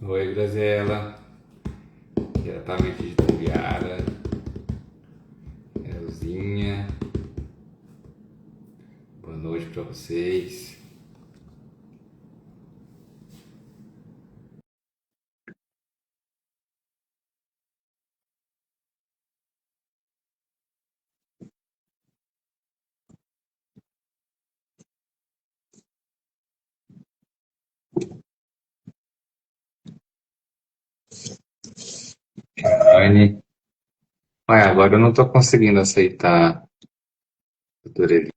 Oi, Graziela. Diretamente de Tumbiara. Elzinha. Boa noite pra vocês. Anne. Olha, agora eu não tô conseguindo aceitar, doutora Eli.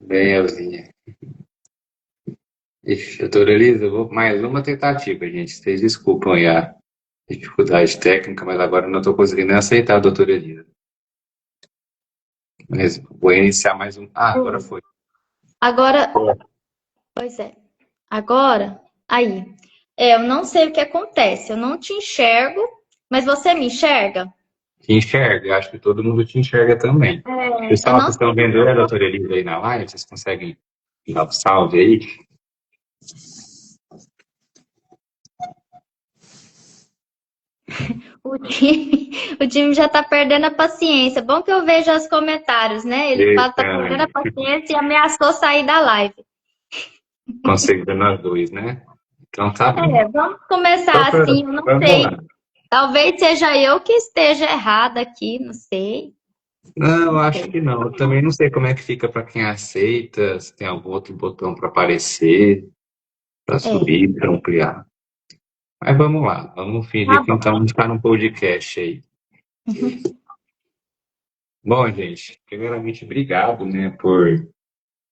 Bem, Elzinha. Ixi, doutora Elisa, eu vou mais uma tentativa, gente. Vocês desculpam aí a dificuldade técnica, mas agora eu não tô conseguindo nem aceitar a doutora Elisa. Mas vou iniciar mais um. Ah, agora Hum. foi. Agora, pois é. Agora, aí. Eu não sei o que acontece. Eu não te enxergo, mas você me enxerga? Te enxerga, eu acho que todo mundo te enxerga também. Eu Pessoal, não vocês estão sei. vendo a doutora Elisa aí na live? Vocês conseguem dar um salve aí? O time já tá perdendo a paciência. Bom que eu vejo os comentários, né? Ele fala, tá Eita, perdendo a paciência e ameaçou sair da live. conseguindo nós dois, né? Então tá bom. Vamos começar Doutora, assim. Eu não vamos lá. sei. Talvez seja eu que esteja errada aqui, não sei. Não, eu Não acho sei. que não. Eu também não sei como é que fica para quem aceita, se tem algum outro botão para aparecer, para É, subir, para ampliar. Mas vamos lá, vamos tá fingir que bom. então a gente está num podcast aí. Bom, gente, primeiramente, obrigado, né, por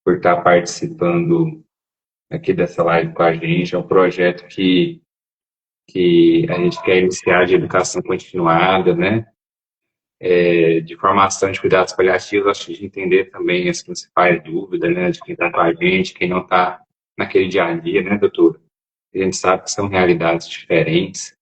estar participando aqui dessa live com a gente. É um projeto que a gente quer iniciar de educação continuada, né? De formação de cuidados paliativos, acho que de entender também as principais dúvidas, né, de quem está com a gente, quem não está naquele dia a dia, né, doutor? A gente sabe que são realidades diferentes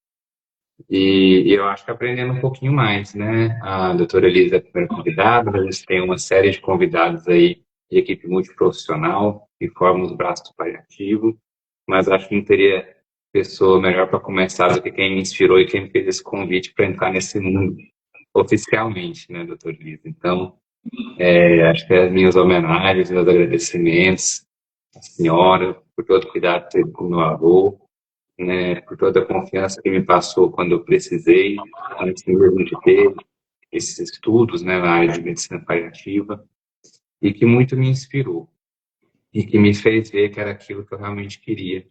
e eu acho que aprendendo um pouquinho mais, né? A doutora Elisa é a primeira convidada, mas a gente tem uma série de convidados aí de equipe multiprofissional que formam os braços do paliativo, mas acho que não teria pessoa melhor para começar do que quem me inspirou e quem me fez esse convite para entrar nesse mundo oficialmente, né, doutor Elisa? Então, acho que as minhas homenagens, meus agradecimentos à senhora por todo o cuidado que teve com o meu avô, né, por toda a confiança que me passou quando eu precisei, antes mesmo de ter esses estudos, né, na área de medicina paliativa, e que muito me inspirou, e que me fez ver que era aquilo que eu realmente queria,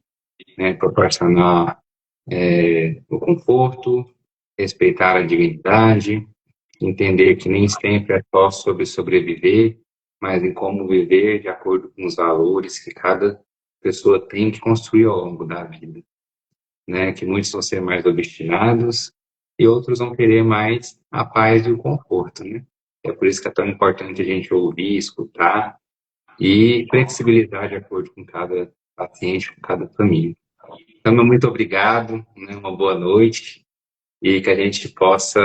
né, proporcionar o conforto, respeitar a dignidade, entender que nem sempre é só sobre sobreviver, mas em como viver de acordo com os valores que cada pessoa tem que construir ao longo da vida, né? Que muitos vão ser mais obstinados e outros vão querer mais a paz e o conforto, né? É por isso que é tão importante a gente ouvir, escutar e flexibilizar de acordo com cada paciente, com cada família. Então, meu muito obrigado, né? Uma boa noite e que a gente possa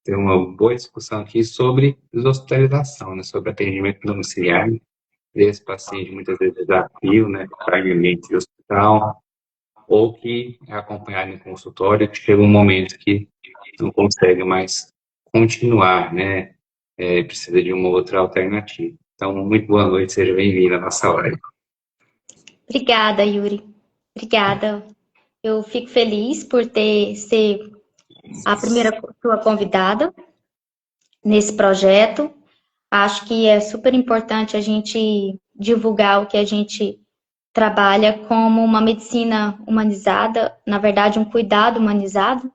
ter uma boa discussão aqui sobre deshospitalização, né, sobre atendimento domiciliar desse paciente, muitas vezes desafio, né, que está em ambiente de hospital, ou que é acompanhado em consultório, que chega um momento que não consegue mais continuar, né, precisa de uma outra alternativa. Então, muito boa noite, seja bem-vindo à nossa live. Obrigada, Yuri. Obrigada. Eu fico feliz por ter ser a primeira sua convidada nesse projeto. Acho que é super importante a gente divulgar o que a gente trabalha como uma medicina humanizada, na verdade, um cuidado humanizado.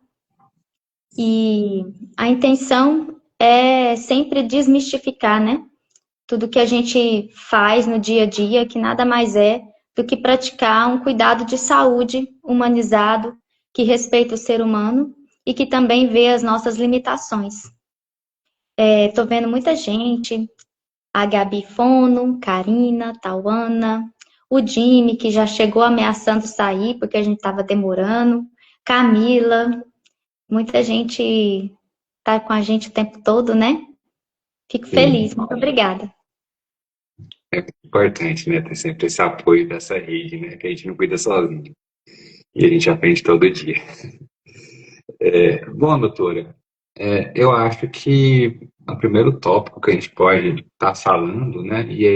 E a intenção é sempre desmistificar, né? Tudo que a gente faz no dia a dia, que nada mais é do que praticar um cuidado de saúde humanizado, que respeita o ser humano e que também vê as nossas limitações. Estou vendo muita gente, a Gabi Fono, Karina, Tauana, o Jimmy, que já chegou ameaçando sair porque a gente estava demorando, Camila, muita gente tá com a gente o tempo todo, né? Fico feliz, Sim, muito obrigada. é importante, né? Ter sempre esse apoio dessa rede, né? Que a gente não cuida sozinho. E a gente aprende todo dia. Bom, doutora, eu acho que o primeiro tópico que a gente pode estar falando, né? E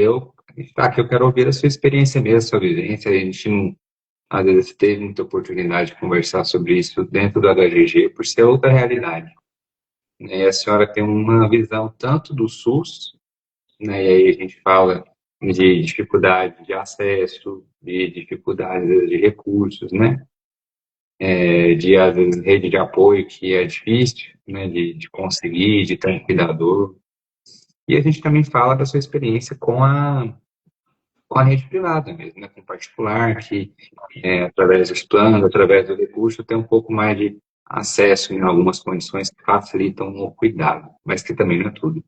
aqui eu quero ouvir a sua experiência mesmo, a sua vivência. A gente não, às vezes, teve muita oportunidade de conversar sobre isso dentro do HGG, por ser outra realidade, né? E a senhora tem uma visão tanto do SUS, né? E aí a gente fala de dificuldade de acesso, de dificuldade de recursos, né? De, às vezes, rede de apoio que é difícil, né? De conseguir, de ter um cuidador. E a gente também fala da sua experiência com a rede privada mesmo, né? Com o particular, que através dos planos, através do recurso, tem um pouco mais de acesso em algumas condições que facilitam o cuidado, mas que também não é tudo.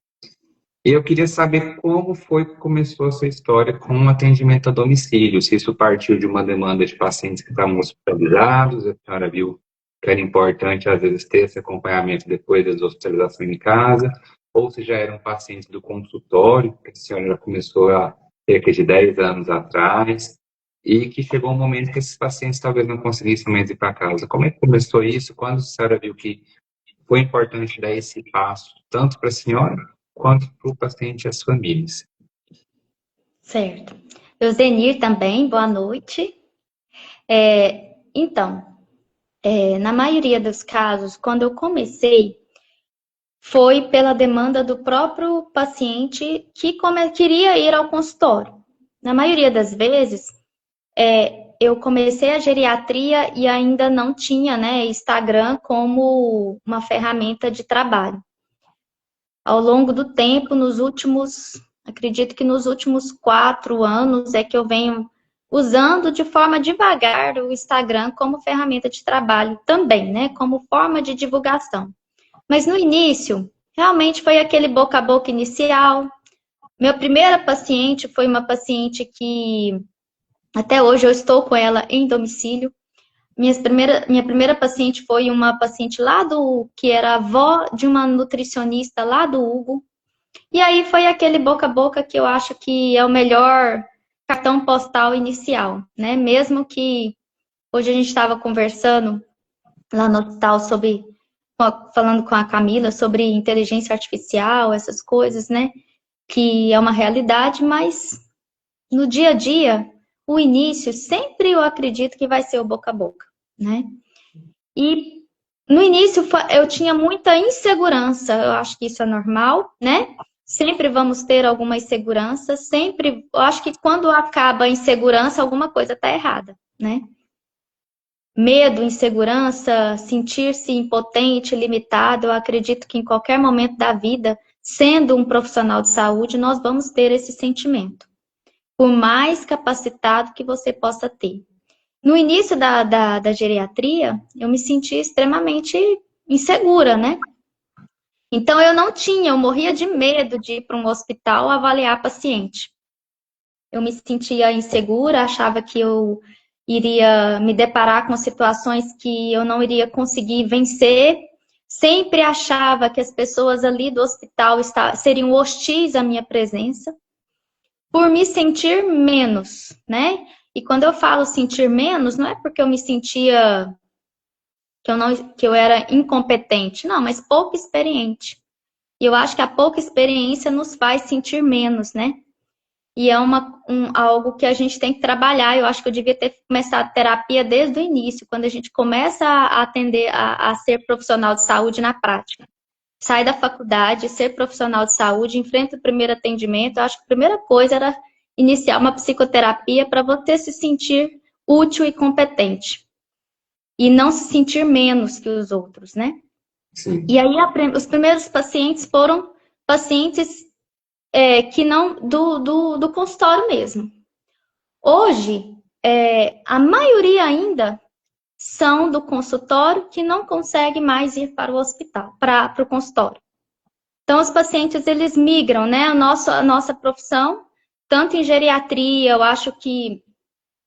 E eu queria saber como foi que começou a sua história com o atendimento a domicílio, se isso partiu de uma demanda de pacientes que estavam hospitalizados, a senhora viu que era importante, às vezes, ter esse acompanhamento depois das hospitalizações em casa, ou se já eram pacientes do consultório, que a senhora já começou há cerca de 10 anos atrás, e que chegou um momento que esses pacientes talvez não conseguissem mais ir para casa. Como é que começou isso? Quando a senhora viu que foi importante dar esse passo, tanto para a senhora quanto para o paciente e as famílias? Certo. Euzenir também, boa noite. Então, na maioria dos casos, quando eu comecei, foi pela demanda do próprio paciente que queria ir ao consultório. Na maioria das vezes, eu comecei a geriatria e ainda não tinha, né, Instagram como uma ferramenta de trabalho. Ao longo do tempo, acredito que nos últimos 4 anos é que eu venho usando de forma devagar o Instagram como ferramenta de trabalho também, né, como forma de divulgação. Mas no início, realmente foi aquele boca a boca inicial. Minha primeira paciente foi uma paciente que até hoje eu estou com ela em domicílio. Minha primeira paciente foi uma paciente que era avó de uma nutricionista lá do Hugo. E aí foi aquele boca a boca que eu acho que é o melhor cartão postal inicial, né? Mesmo que hoje a gente estava conversando lá no hospital falando com a Camila sobre inteligência artificial, essas coisas, né? Que é uma realidade, mas no dia a dia, o início sempre eu acredito que vai ser o boca a boca, né? E no início eu tinha muita insegurança, eu acho que isso é normal, né? Sempre vamos ter alguma insegurança, sempre, eu acho que quando acaba a insegurança, alguma coisa está errada, né? Medo, insegurança, sentir-se impotente, limitado, eu acredito que em qualquer momento da vida, sendo um profissional de saúde, nós vamos ter esse sentimento, por mais capacitado que você possa ter. No início da geriatria, eu me sentia extremamente insegura, né? Então, eu morria de medo de ir para um hospital avaliar paciente. Eu me sentia insegura, achava que eu iria me deparar com situações que eu não iria conseguir vencer. Sempre achava que as pessoas ali do hospital seriam hostis à minha presença, por me sentir menos, né? E quando eu falo sentir menos, não é porque eu me sentia que eu era incompetente, não, mas pouco experiente. E eu acho que a pouca experiência nos faz sentir menos, né? E é algo que a gente tem que trabalhar. Eu acho que eu devia ter começado a terapia desde o início, quando a gente começa a atender a ser profissional de saúde na prática. Sai da faculdade, ser profissional de saúde, enfrenta o primeiro atendimento. Eu acho que a primeira coisa era iniciar uma psicoterapia para você se sentir útil e competente. E não se sentir menos que os outros, né? Sim. E aí, os primeiros pacientes foram pacientes que não do consultório mesmo. Hoje, a maioria ainda são do consultório que não consegue mais ir para o hospital, para o consultório. Então, os pacientes, eles migram, né? A nossa profissão, tanto em geriatria, eu acho que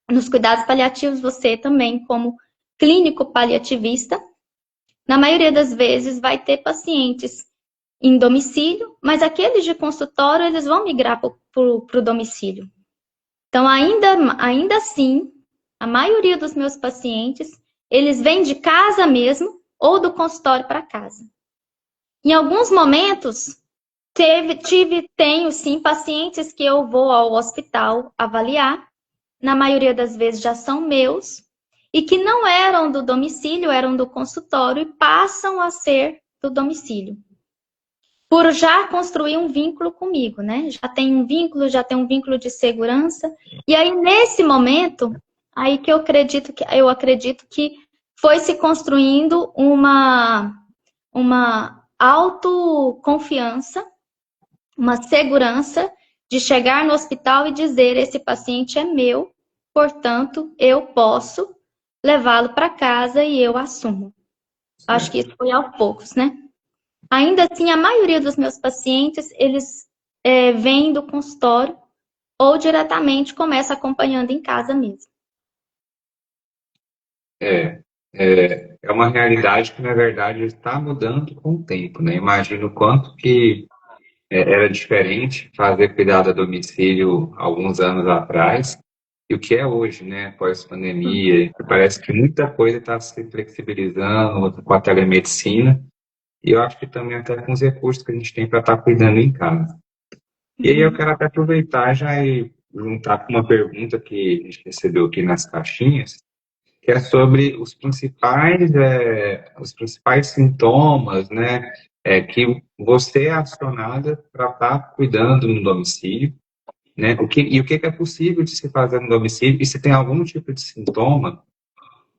nos cuidados paliativos, você também, como clínico paliativista, na maioria das vezes vai ter pacientes em domicílio, mas aqueles de consultório, eles vão migrar para o domicílio. Então, ainda assim, a maioria dos meus pacientes, eles vêm de casa mesmo ou do consultório para casa. Em alguns momentos, tenho sim pacientes que eu vou ao hospital avaliar, na maioria das vezes já são meus, e que não eram do domicílio, eram do consultório e passam a ser do domicílio. Por já construir um vínculo comigo, né? Já tem um vínculo de segurança. E aí, nesse momento, aí que eu acredito que foi se construindo uma autoconfiança, uma segurança de chegar no hospital e dizer: esse paciente é meu, portanto, eu posso levá-lo para casa e eu assumo. Acho que isso foi aos poucos, né? Ainda assim, a maioria dos meus pacientes, eles vêm do consultório ou diretamente começa acompanhando em casa mesmo. É uma realidade que, na verdade, está mudando com o tempo, né? Imagino o quanto que era diferente fazer cuidado a domicílio alguns anos atrás e o que é hoje, né? Pós-pandemia, parece que muita coisa está se flexibilizando com a telemedicina e eu acho que também até com os recursos que a gente tem para estar cuidando em casa. E aí eu quero até aproveitar já e juntar com uma pergunta que a gente recebeu aqui nas caixinhas, que é sobre os principais sintomas, né, que você é acionada para estar cuidando no domicílio, né, o que é possível de se fazer no domicílio, e se tem algum tipo de sintoma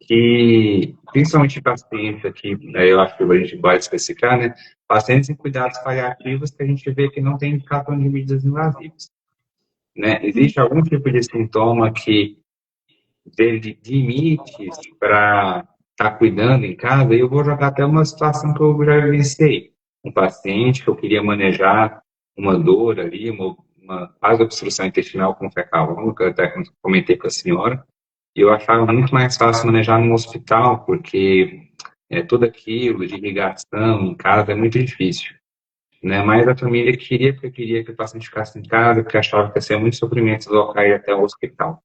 que, principalmente pacientes aqui, né, eu acho que a gente pode especificar, né, pacientes em cuidados paliativos que a gente vê que não tem indicação de medidas invasivas, né, existe algum tipo de sintoma que de limites para estar cuidando em casa, e eu vou jogar até uma situação que eu já vivenciei. Um paciente que eu queria manejar uma dor ali, uma quase obstrução intestinal com fecal longa, que eu até comentei com a senhora, e eu achava muito mais fácil manejar no hospital, porque tudo aquilo de ligação em casa é muito difícil. Né? Mas a família porque queria que o paciente ficasse em casa, porque achava que ia ser muito sofrimento deslocar ele até o hospital.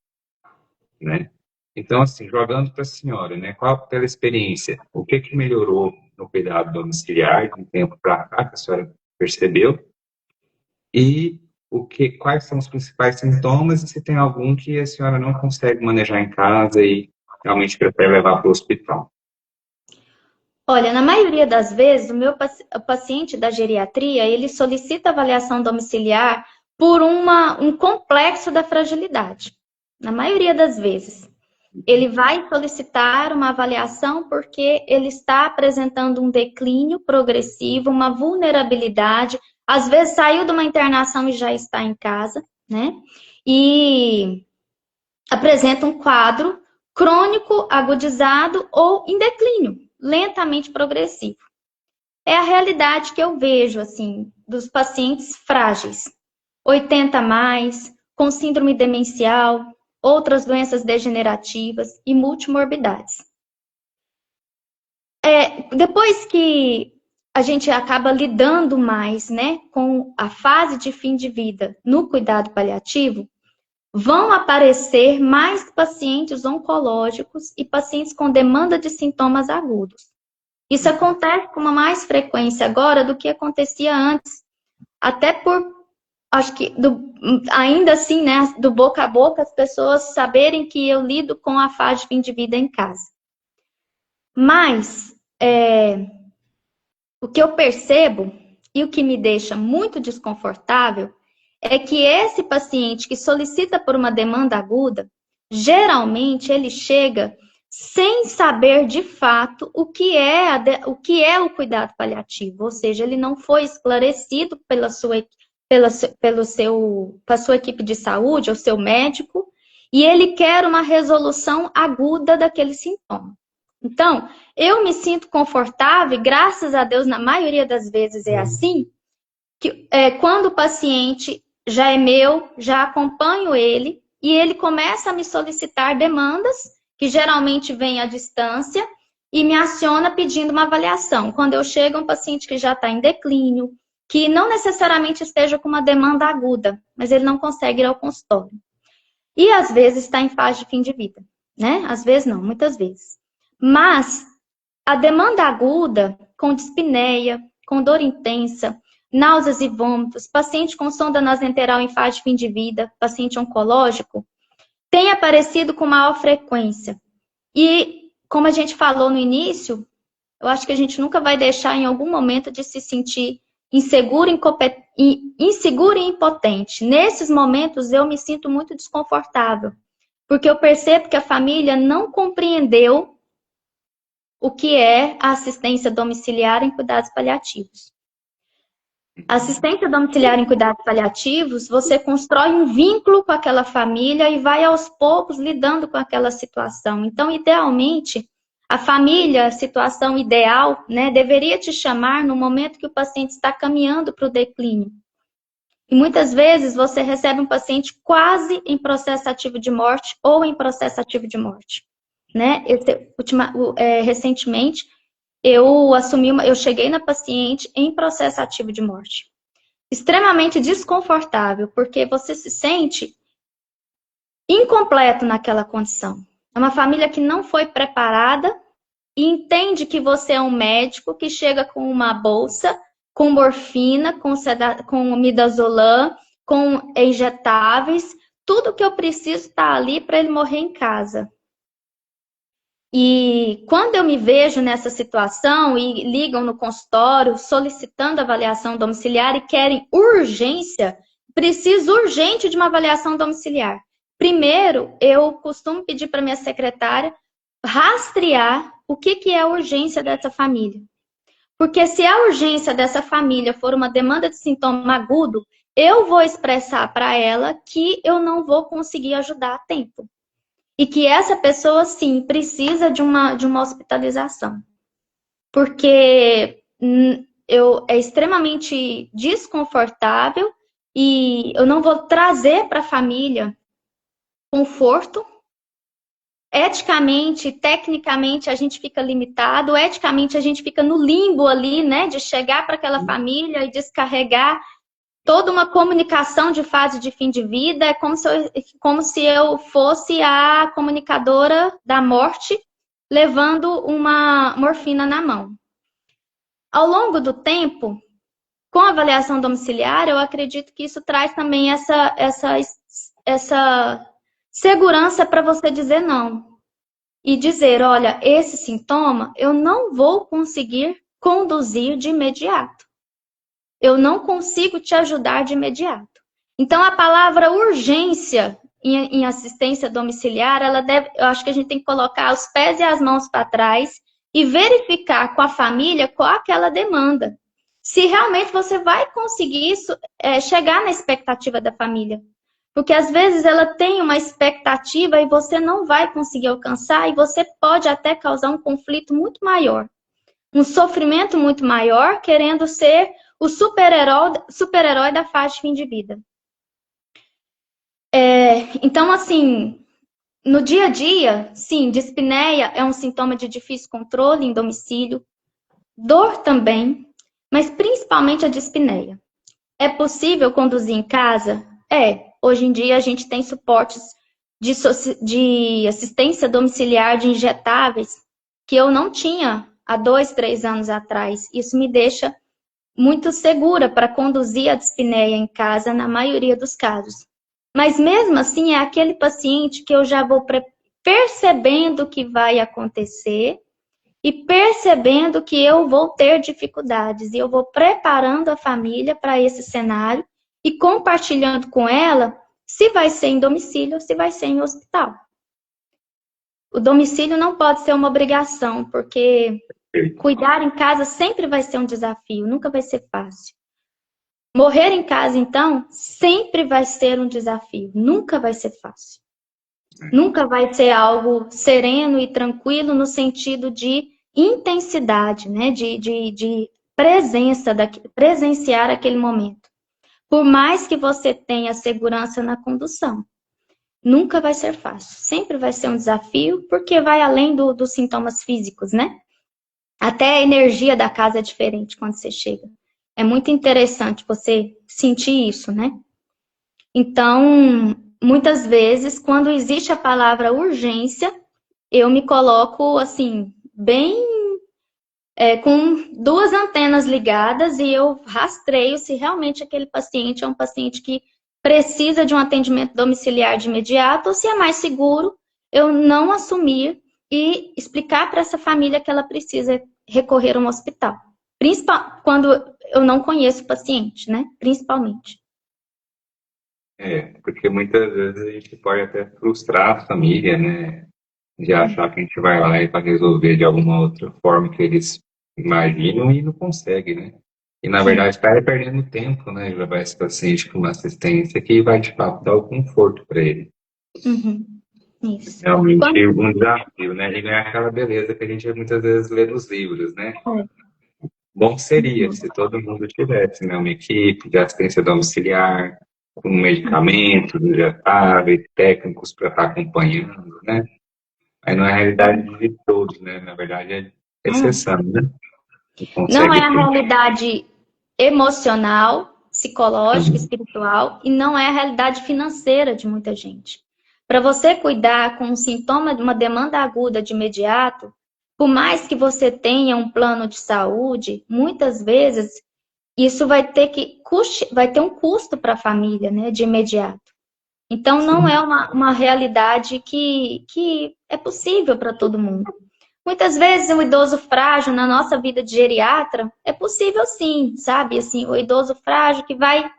Né? Então, assim, jogando para a senhora, né, pela experiência, o que melhorou no cuidado domiciliar de um tempo para cá, que a senhora percebeu, e quais são os principais sintomas, e se tem algum que a senhora não consegue manejar em casa e realmente prefere levar para o hospital? Olha, na maioria das vezes, o paciente da geriatria, ele solicita avaliação domiciliar por um complexo da fragilidade. Na maioria das vezes. Ele vai solicitar uma avaliação porque ele está apresentando um declínio progressivo, uma vulnerabilidade, às vezes saiu de uma internação e já está em casa, né? E apresenta um quadro crônico, agudizado ou em declínio, lentamente progressivo. É a realidade que eu vejo, assim, dos pacientes frágeis, 80 a mais, com síndrome demencial, outras doenças degenerativas e multimorbidades. Depois que a gente acaba lidando mais, né, com a fase de fim de vida no cuidado paliativo, vão aparecer mais pacientes oncológicos e pacientes com demanda de sintomas agudos. Isso acontece com uma mais frequência agora do que acontecia antes, até por acho que ainda assim, né, do boca a boca, as pessoas saberem que eu lido com a fase de fim de vida em casa. Mas, o que eu percebo e o que me deixa muito desconfortável é que esse paciente que solicita por uma demanda aguda, geralmente ele chega sem saber de fato o que é o cuidado paliativo, ou seja, ele não foi esclarecido pela sua equipe de saúde, ou seu médico, e ele quer uma resolução aguda daquele sintoma. Então, eu me sinto confortável, e graças a Deus, na maioria das vezes é assim, que quando o paciente já é meu, já acompanho ele, e ele começa a me solicitar demandas, que geralmente vem à distância, e me aciona pedindo uma avaliação. Quando eu chego a um paciente que já está em declínio, que não necessariamente esteja com uma demanda aguda, mas ele não consegue ir ao consultório. E às vezes está em fase de fim de vida, né? Às vezes não, muitas vezes. Mas a demanda aguda, com dispneia, com dor intensa, náuseas e vômitos, paciente com sonda nasoenteral em fase de fim de vida, paciente oncológico, tem aparecido com maior frequência. E, como a gente falou no início, eu acho que a gente nunca vai deixar em algum momento de se sentir inseguro e impotente. Nesses momentos eu me sinto muito desconfortável, porque eu percebo que a família não compreendeu o que é a assistência domiciliar em cuidados paliativos. A assistência domiciliar em cuidados paliativos, você constrói um vínculo com aquela família e vai aos poucos lidando com aquela situação. Então, idealmente, a família, a situação ideal, né, deveria te chamar no momento que o paciente está caminhando para o declínio. E muitas vezes você recebe um paciente quase em processo ativo de morte ou em processo ativo de morte. Né? Recentemente, eu cheguei na paciente em processo ativo de morte. Extremamente desconfortável, porque você se sente incompleto naquela condição. É uma família que não foi preparada e entende que você é um médico que chega com uma bolsa, com morfina, com midazolam, com injetáveis, tudo que eu preciso está ali para ele morrer em casa. E quando eu me vejo nessa situação e ligam no consultório solicitando avaliação domiciliar e querem urgência, preciso urgente de uma avaliação domiciliar. Primeiro, eu costumo pedir para minha secretária rastrear o que é a urgência dessa família. Porque se a urgência dessa família for uma demanda de sintoma agudo, eu vou expressar para ela que eu não vou conseguir ajudar a tempo. E que essa pessoa, sim, precisa de uma hospitalização. Porque é extremamente desconfortável e eu não vou trazer para a família conforto. Eticamente, tecnicamente, a gente fica limitado. Eticamente, a gente fica no limbo ali, né? De chegar para aquela família e descarregar toda uma comunicação de fase de fim de vida. É como se eu fosse a comunicadora da morte, levando uma morfina na mão. Ao longo do tempo, com a avaliação domiciliar, eu acredito que isso traz também essa segurança para você dizer não. E dizer, olha, esse sintoma eu não vou conseguir conduzir de imediato. Eu não consigo te ajudar de imediato. Então, a palavra urgência em assistência domiciliar, eu acho que a gente tem que colocar os pés e as mãos para trás e verificar com a família qual é aquela demanda. Se realmente você vai conseguir chegar na expectativa da família. Porque às vezes ela tem uma expectativa e você não vai conseguir alcançar e você pode até causar um conflito muito maior. Um sofrimento muito maior, querendo ser o super-herói da fase de fim de vida. Então, assim, no dia a dia, sim, dispneia é um sintoma de difícil controle em domicílio, dor também, mas principalmente a dispneia. É possível conduzir em casa? Hoje em dia a gente tem suportes de assistência domiciliar de injetáveis que eu não tinha há 2, 3 anos atrás. Isso me deixa muito segura para conduzir a dispneia em casa na maioria dos casos. Mas mesmo assim é aquele paciente que eu já vou percebendo que vai acontecer e percebendo que eu vou ter dificuldades. E eu vou preparando a família para esse cenário e compartilhando com ela se vai ser em domicílio ou se vai ser em hospital. O domicílio não pode ser uma obrigação, porque cuidar em casa sempre vai ser um desafio, nunca vai ser fácil. Morrer em casa, então, sempre vai ser um desafio, nunca vai ser fácil. Nunca vai ser algo sereno e tranquilo no sentido de intensidade, né? De presença, presenciar aquele momento. Por mais que você tenha segurança na condução. nunca vai ser fácil. Sempre vai ser um desafio, porque vai além dos sintomas físicos, né? Até a energia da casa é diferente quando você chega. É muito interessante você sentir isso, né? Então, muitas vezes, quando existe a palavra urgência, eu me coloco assim, bem com duas antenas ligadas e eu rastreio se realmente aquele paciente é um paciente que precisa de um atendimento domiciliar de imediato ou se é mais seguro eu não assumir e explicar para essa família que ela precisa recorrer a um hospital. Quando eu não conheço o paciente, né? Principalmente. Porque muitas vezes a gente pode até frustrar a família, né? De achar que a gente vai lá e vai resolver de alguma outra forma que eles imaginam e não consegue, né? E na Sim. verdade está perdendo tempo, né? Levar esse paciente com uma assistência que vai de fato dar o conforto para ele. Uhum. Isso. Realmente um desafio, né? E não é aquela beleza que a gente muitas vezes lê nos livros, né? Bom seria se todo mundo tivesse, né, uma equipe de assistência domiciliar, com medicamentos injetáveis, técnicos para estar acompanhando, né? Aí não é a realidade de todos, né? Na verdade é exceção, né? Que Não é consegue a ter. realidade emocional, psicológica, Uhum. espiritual, e não é a realidade financeira de muita gente. Para você cuidar com um sintoma de uma demanda aguda de imediato, por mais que você tenha um plano de saúde, muitas vezes isso vai ter um custo para a família, né, de imediato. Então não Sim. é uma realidade que é possível para todo mundo. Muitas vezes o idoso frágil na nossa vida de geriatra é possível sim, sabe? Assim, o idoso frágil que vai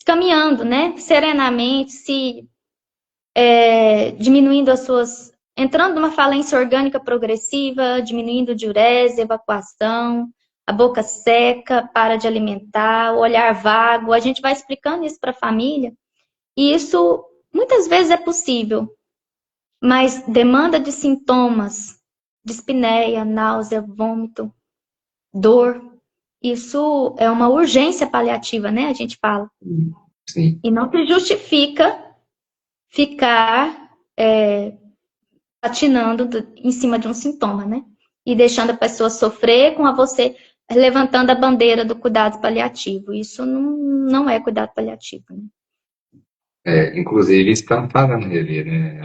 caminhando, né? Serenamente, diminuindo entrando numa falência orgânica progressiva, diminuindo diurese, evacuação, a boca seca, para de alimentar, o olhar vago. A gente vai explicando isso para a família e isso muitas vezes é possível, mas demanda de sintomas, dispneia, náusea, vômito, dor. Isso é uma urgência paliativa, né? A gente fala. Sim. E não se justifica ficar patinando em cima de um sintoma, né? E deixando a pessoa sofrer com você levantando a bandeira do cuidado paliativo. Isso não é cuidado paliativo, né? Inclusive estampada na rever, né?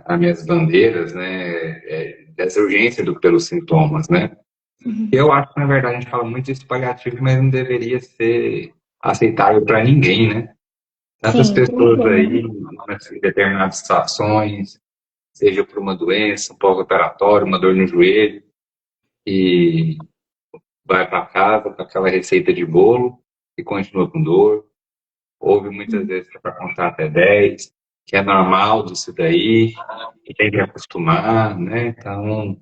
As minhas bandeiras, né? Dessa urgência pelos sintomas, né? Eu acho que, na verdade, a gente fala muito de paliativo, mas não deveria ser aceitável para ninguém, né? Tantas Sim, pessoas aí, em determinadas situações, seja por uma doença, um pós-operatório, uma dor no joelho, e vai para casa com aquela receita de bolo e continua com dor. Houve muitas vezes que é para contar até 10, que é normal disso daí, e tem que acostumar, né? Então,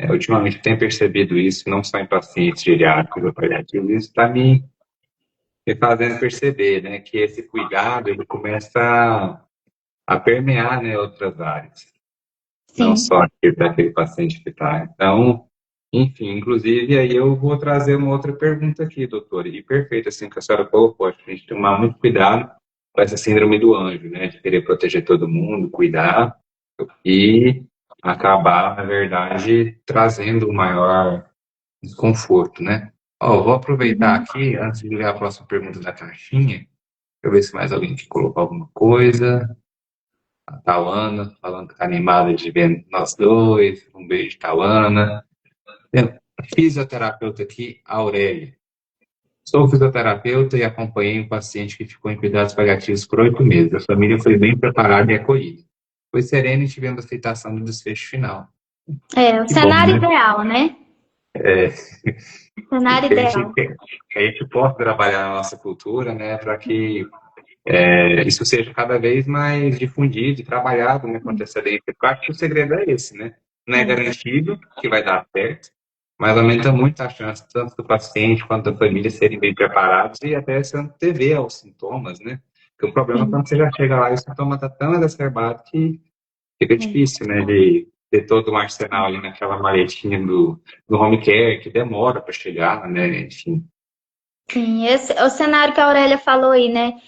ultimamente eu tenho percebido isso, não só em pacientes geriátricos ou paliativos, isso está me fazendo perceber, né, que esse cuidado ele começa a permear, né, outras áreas, não sim. só aquele daquele paciente que está. Então, enfim, inclusive aí eu vou trazer uma outra pergunta aqui, doutora, e perfeito, assim, que a senhora colocou, acho que a gente tem que tomar muito cuidado com essa síndrome do anjo, né, de querer proteger todo mundo, cuidar e acabar, na verdade, trazendo o maior desconforto, né? Ó, vou aproveitar Uhum. aqui, antes de ler a próxima pergunta da caixinha, deixa eu ver se mais alguém que colocou alguma coisa. A Tauana, falando que tá animada de ver nós dois. Um beijo, Tauana. Tem fisioterapeuta aqui, Aurélia. Sou fisioterapeuta e acompanhei um paciente que ficou em cuidados paliativos por 8 meses. A família foi bem preparada e acolhida. Foi serena e tivemos aceitação do desfecho final. É, o Que bom, cenário né? ideal, né? É, O cenário que ideal. a gente possa trabalhar na nossa cultura, né, para que isso seja cada vez mais difundido e trabalhado, né, com antecedência. Eu acho que o segredo é esse, né? Não é É, garantido que vai dar certo, mas aumenta muito a chance tanto do paciente quanto da família serem bem preparados e até se antever aos sintomas, né? Porque o problema é sim. quando você já chega lá e o sintoma está tão exacerbado que fica É. difícil, né, de ter todo um arsenal ali naquela maletinha do home care, que demora para chegar, né, enfim. Sim, esse é o cenário que a Aurélia falou aí, né?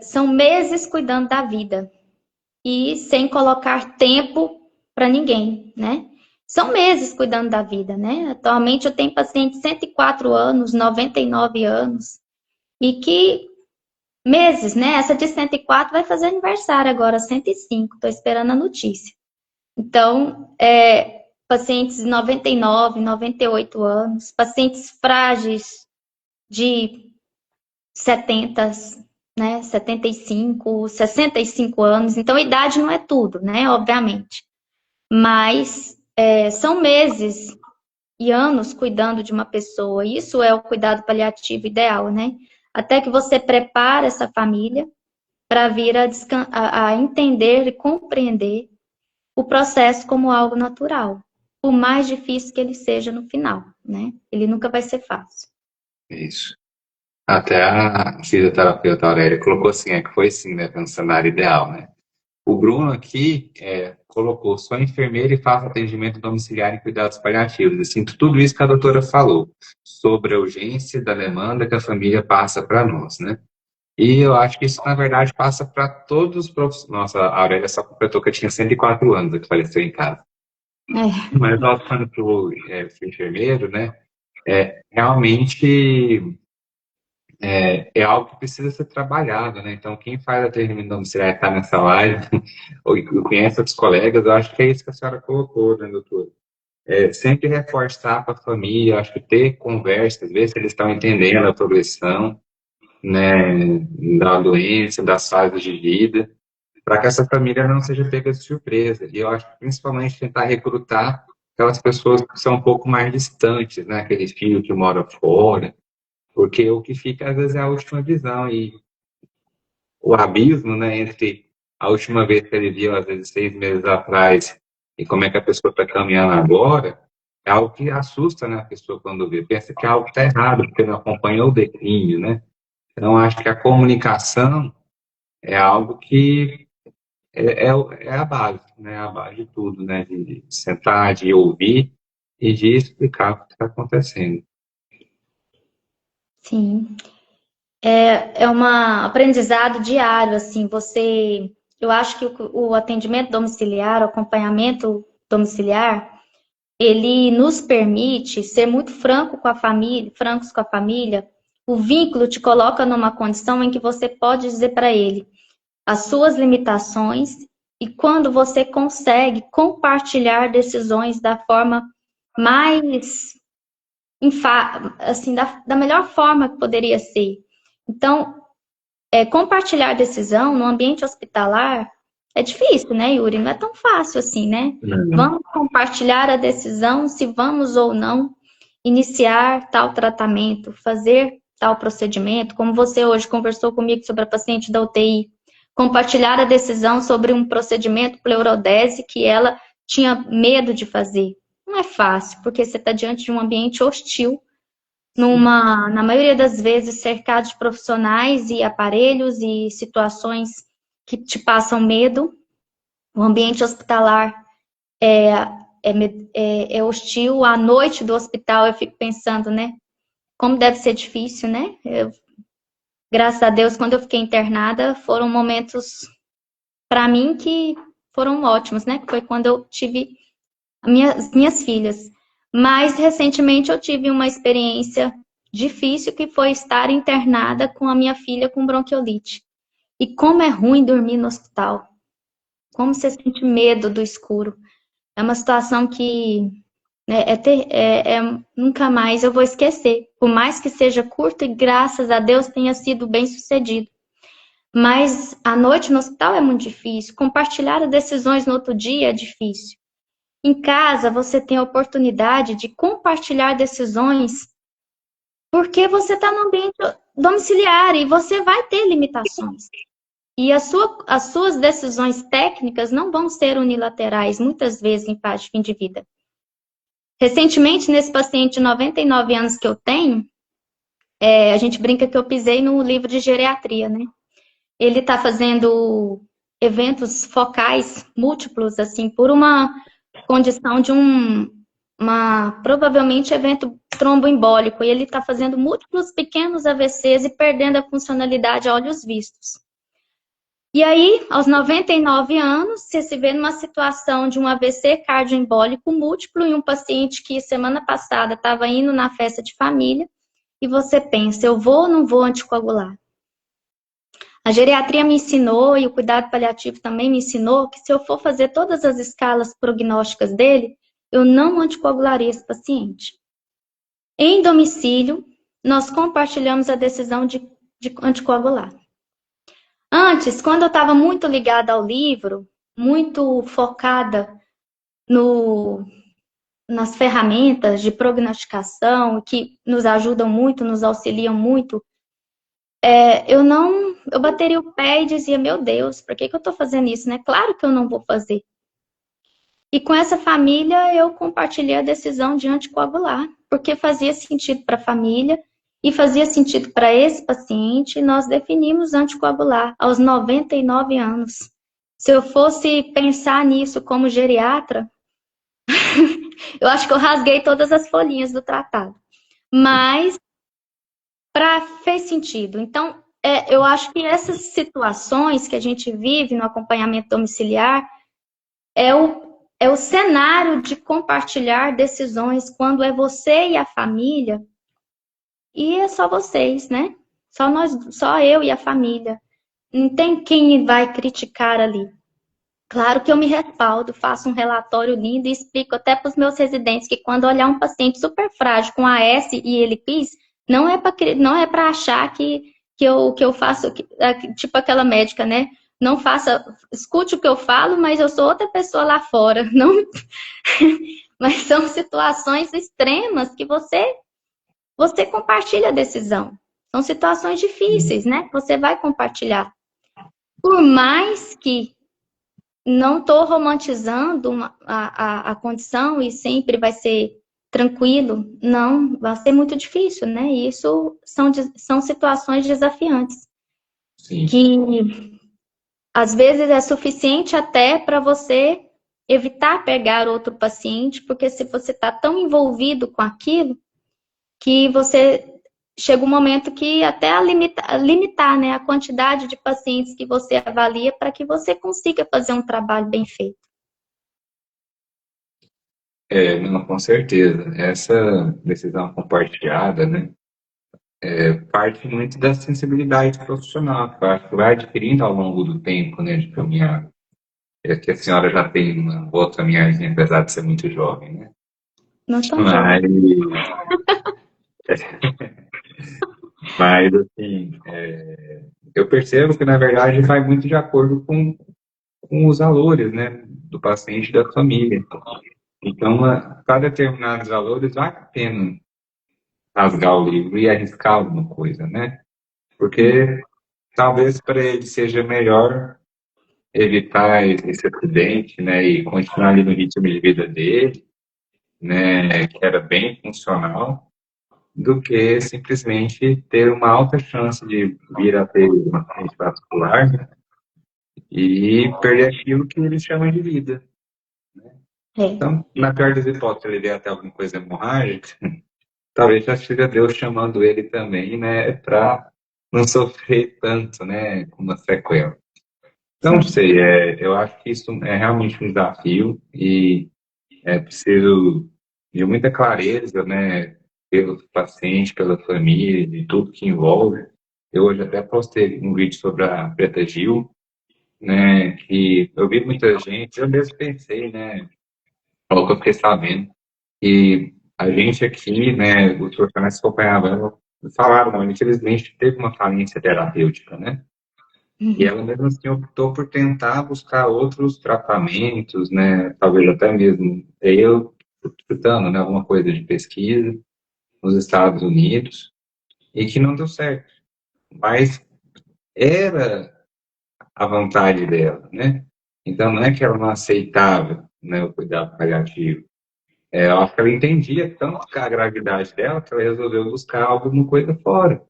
são meses cuidando da vida e sem colocar tempo para ninguém, né? São meses cuidando da vida, né? Atualmente eu tenho paciente de 104 anos, 99 anos, e que meses, né? Essa de 104 vai fazer aniversário agora, 105, estou esperando a notícia. Então, pacientes de 99, 98 anos, pacientes frágeis de 70, né, 75, 65 anos. Então, idade não é tudo, né, obviamente. Mas são meses e anos cuidando de uma pessoa. Isso é o cuidado paliativo ideal, né? Até que você prepara essa família para vir a entender e compreender o processo como algo natural. Por mais difícil que ele seja no final, né? Ele nunca vai ser fácil. Isso. Até a fisioterapeuta Aurélia colocou assim, que foi sim, né, no cenário ideal, né? O Bruno aqui colocou, sou enfermeira e faço atendimento domiciliar em cuidados paliativos. Eu sinto tudo isso que a doutora falou, sobre a urgência da demanda que a família passa para nós, né? E eu acho que isso, na verdade, passa para todos os profissionais. Nossa, a Aurélia só completou que eu tinha 104 anos, que faleceu em casa. Mas voltando para o enfermeiro, né? Realmente é algo que precisa ser trabalhado, né? Então, quem faz atendimento domiciliar está nessa live, ou conhece outros colegas, eu acho que é isso que a senhora colocou, né, doutor? Sempre reforçar para a família, acho que ter conversas, ver se eles estão entendendo a progressão, né, da doença, das fases de vida, para que essa família não seja pega de surpresa. E eu acho que principalmente tentar recrutar aquelas pessoas que são um pouco mais distantes, né, aquele filho que mora fora, porque o que fica às vezes é a última visão e o abismo, né, entre a última vez que ele viu, às vezes 6 meses atrás, e como é que a pessoa está caminhando agora, é algo que assusta, né, a pessoa quando vê. Pensa que algo está errado, porque não acompanhou o declínio, né? Então, acho que a comunicação é algo que é a base, né? A base de tudo, né? De sentar, de ouvir e de explicar o que está acontecendo. Sim. É um aprendizado diário, assim, eu acho que o atendimento domiciliar, o acompanhamento domiciliar, ele nos permite ser muito francos com a família. O vínculo te coloca numa condição em que você pode dizer para ele as suas limitações e quando você consegue compartilhar decisões da forma mais, assim, da melhor forma que poderia ser. Então, compartilhar decisão no ambiente hospitalar é difícil, né, Yuri? Não é tão fácil assim, né? Não. Vamos compartilhar a decisão se vamos ou não iniciar tal tratamento, fazer tal procedimento, como você hoje conversou comigo sobre a paciente da UTI, compartilhar a decisão sobre um procedimento pleurodese que ela tinha medo de fazer. Não é fácil, porque você está diante de um ambiente hostil, na maioria das vezes, cercado de profissionais e aparelhos e situações que te passam medo. O ambiente hospitalar é hostil. À noite do hospital, eu fico pensando, né? Como deve ser difícil, né? Graças a Deus, quando eu fiquei internada, foram momentos, para mim, que foram ótimos, né? Que foi quando eu tive minhas filhas. Mas, recentemente, eu tive uma experiência difícil, que foi estar internada com a minha filha com bronquiolite. E como é ruim dormir no hospital. Como você sente medo do escuro. É uma situação que nunca mais eu vou esquecer. Por mais que seja curto e graças a Deus tenha sido bem sucedido. Mas a noite no hospital é muito difícil. Compartilhar as decisões no outro dia é difícil. Em casa, você tem a oportunidade de compartilhar decisões porque você está no ambiente domiciliar e você vai ter limitações. E as suas decisões técnicas não vão ser unilaterais, muitas vezes, em fase de fim de vida. Recentemente, nesse paciente de 99 anos que eu tenho, a gente brinca que eu pisei no livro de geriatria, né? Ele está fazendo eventos focais múltiplos, assim, por uma condição de provavelmente evento tromboembólico, e ele está fazendo múltiplos pequenos AVCs e perdendo a funcionalidade a olhos vistos. E aí, aos 99 anos, você se vê numa situação de um AVC cardioembólico múltiplo em um paciente que semana passada estava indo na festa de família, e você pensa, eu vou ou não vou anticoagular? A geriatria me ensinou, e o cuidado paliativo também me ensinou, que se eu for fazer todas as escalas prognósticas dele, eu não anticoagularia esse paciente. Em domicílio, nós compartilhamos a decisão de anticoagular. Antes, quando eu estava muito ligada ao livro, muito focada nas ferramentas de prognosticação, que nos ajudam muito, nos auxiliam muito, eu bateria o pé e dizia, meu Deus, por que eu estou fazendo isso, né? Claro que eu não vou fazer. E com essa família, eu compartilhei a decisão de anticoagular, porque fazia sentido para a família e fazia sentido para esse paciente, e nós definimos anticoagular aos 99 anos. Se eu fosse pensar nisso como geriatra, eu acho que eu rasguei todas as folhinhas do tratado. Mas fez sentido. Então, eu acho que essas situações que a gente vive no acompanhamento domiciliar é o cenário de compartilhar decisões quando é você e a família, e é só vocês, né? Só eu e a família. Não tem quem vai criticar ali. Claro que eu me respaldo, faço um relatório lindo e explico até para os meus residentes que quando olhar um paciente super frágil com AS e ele quis, não é para achar que eu faço, tipo aquela médica, né? Não faça, escute o que eu falo, mas eu sou outra pessoa lá fora. Não, mas são situações extremas que você compartilha a decisão. São situações difíceis, né? Você vai compartilhar. Por mais que não estou romantizando a condição e sempre vai ser tranquilo, não, vai ser muito difícil, né? E isso são situações desafiantes. Sim. Que às vezes é suficiente até para você evitar pegar outro paciente, porque se você está tão envolvido com aquilo, que você chega um momento que até limitar, né, a quantidade de pacientes que você avalia para que você consiga fazer um trabalho bem feito. Não, com certeza. Essa decisão compartilhada, né, parte muito da sensibilidade profissional, que eu acho que vai adquirindo ao longo do tempo, né, de caminhar. É que a senhora já tem uma boa caminhadinha, apesar de ser muito jovem, né? Não tão Mas, jovem. mas assim, eu percebo que, na verdade, vai muito de acordo com os valores, né, do paciente e da família. Então, para determinados valores, vale a pena rasgar o livro e arriscar alguma coisa, né? Porque talvez para ele seja melhor evitar esse acidente, né, e continuar ali no ritmo de vida dele, né, que era bem funcional, do que simplesmente ter uma alta chance de vir a ter uma acidente vascular, né, e perder aquilo que eles chamam de vida. É. Então, na pior das hipóteses, ele vier até alguma coisa hemorrágica, talvez já seja Deus chamando ele também, né, para não sofrer tanto, né, com uma sequela. Não Sim. sei, eu acho que isso é realmente um desafio e é preciso de muita clareza, né, pelo paciente, pela família, de tudo que envolve. Eu hoje até postei um vídeo sobre a Preta Gil, né, que eu vi muita gente, eu mesmo pensei, né, logo que eu fiquei sabendo, e a gente aqui, né, os profissionais que acompanhavam ela, falaram, não, infelizmente teve uma falência terapêutica, né? E ela mesmo assim optou por tentar buscar outros tratamentos, né? Talvez até mesmo eu chutando, né, alguma coisa de pesquisa nos Estados Unidos e que não deu certo. Mas era a vontade dela, né? Então não é que ela não aceitava, né, o cuidado paliativo. Eu acho que ela entendia tanto a gravidade dela que ela resolveu buscar alguma coisa fora,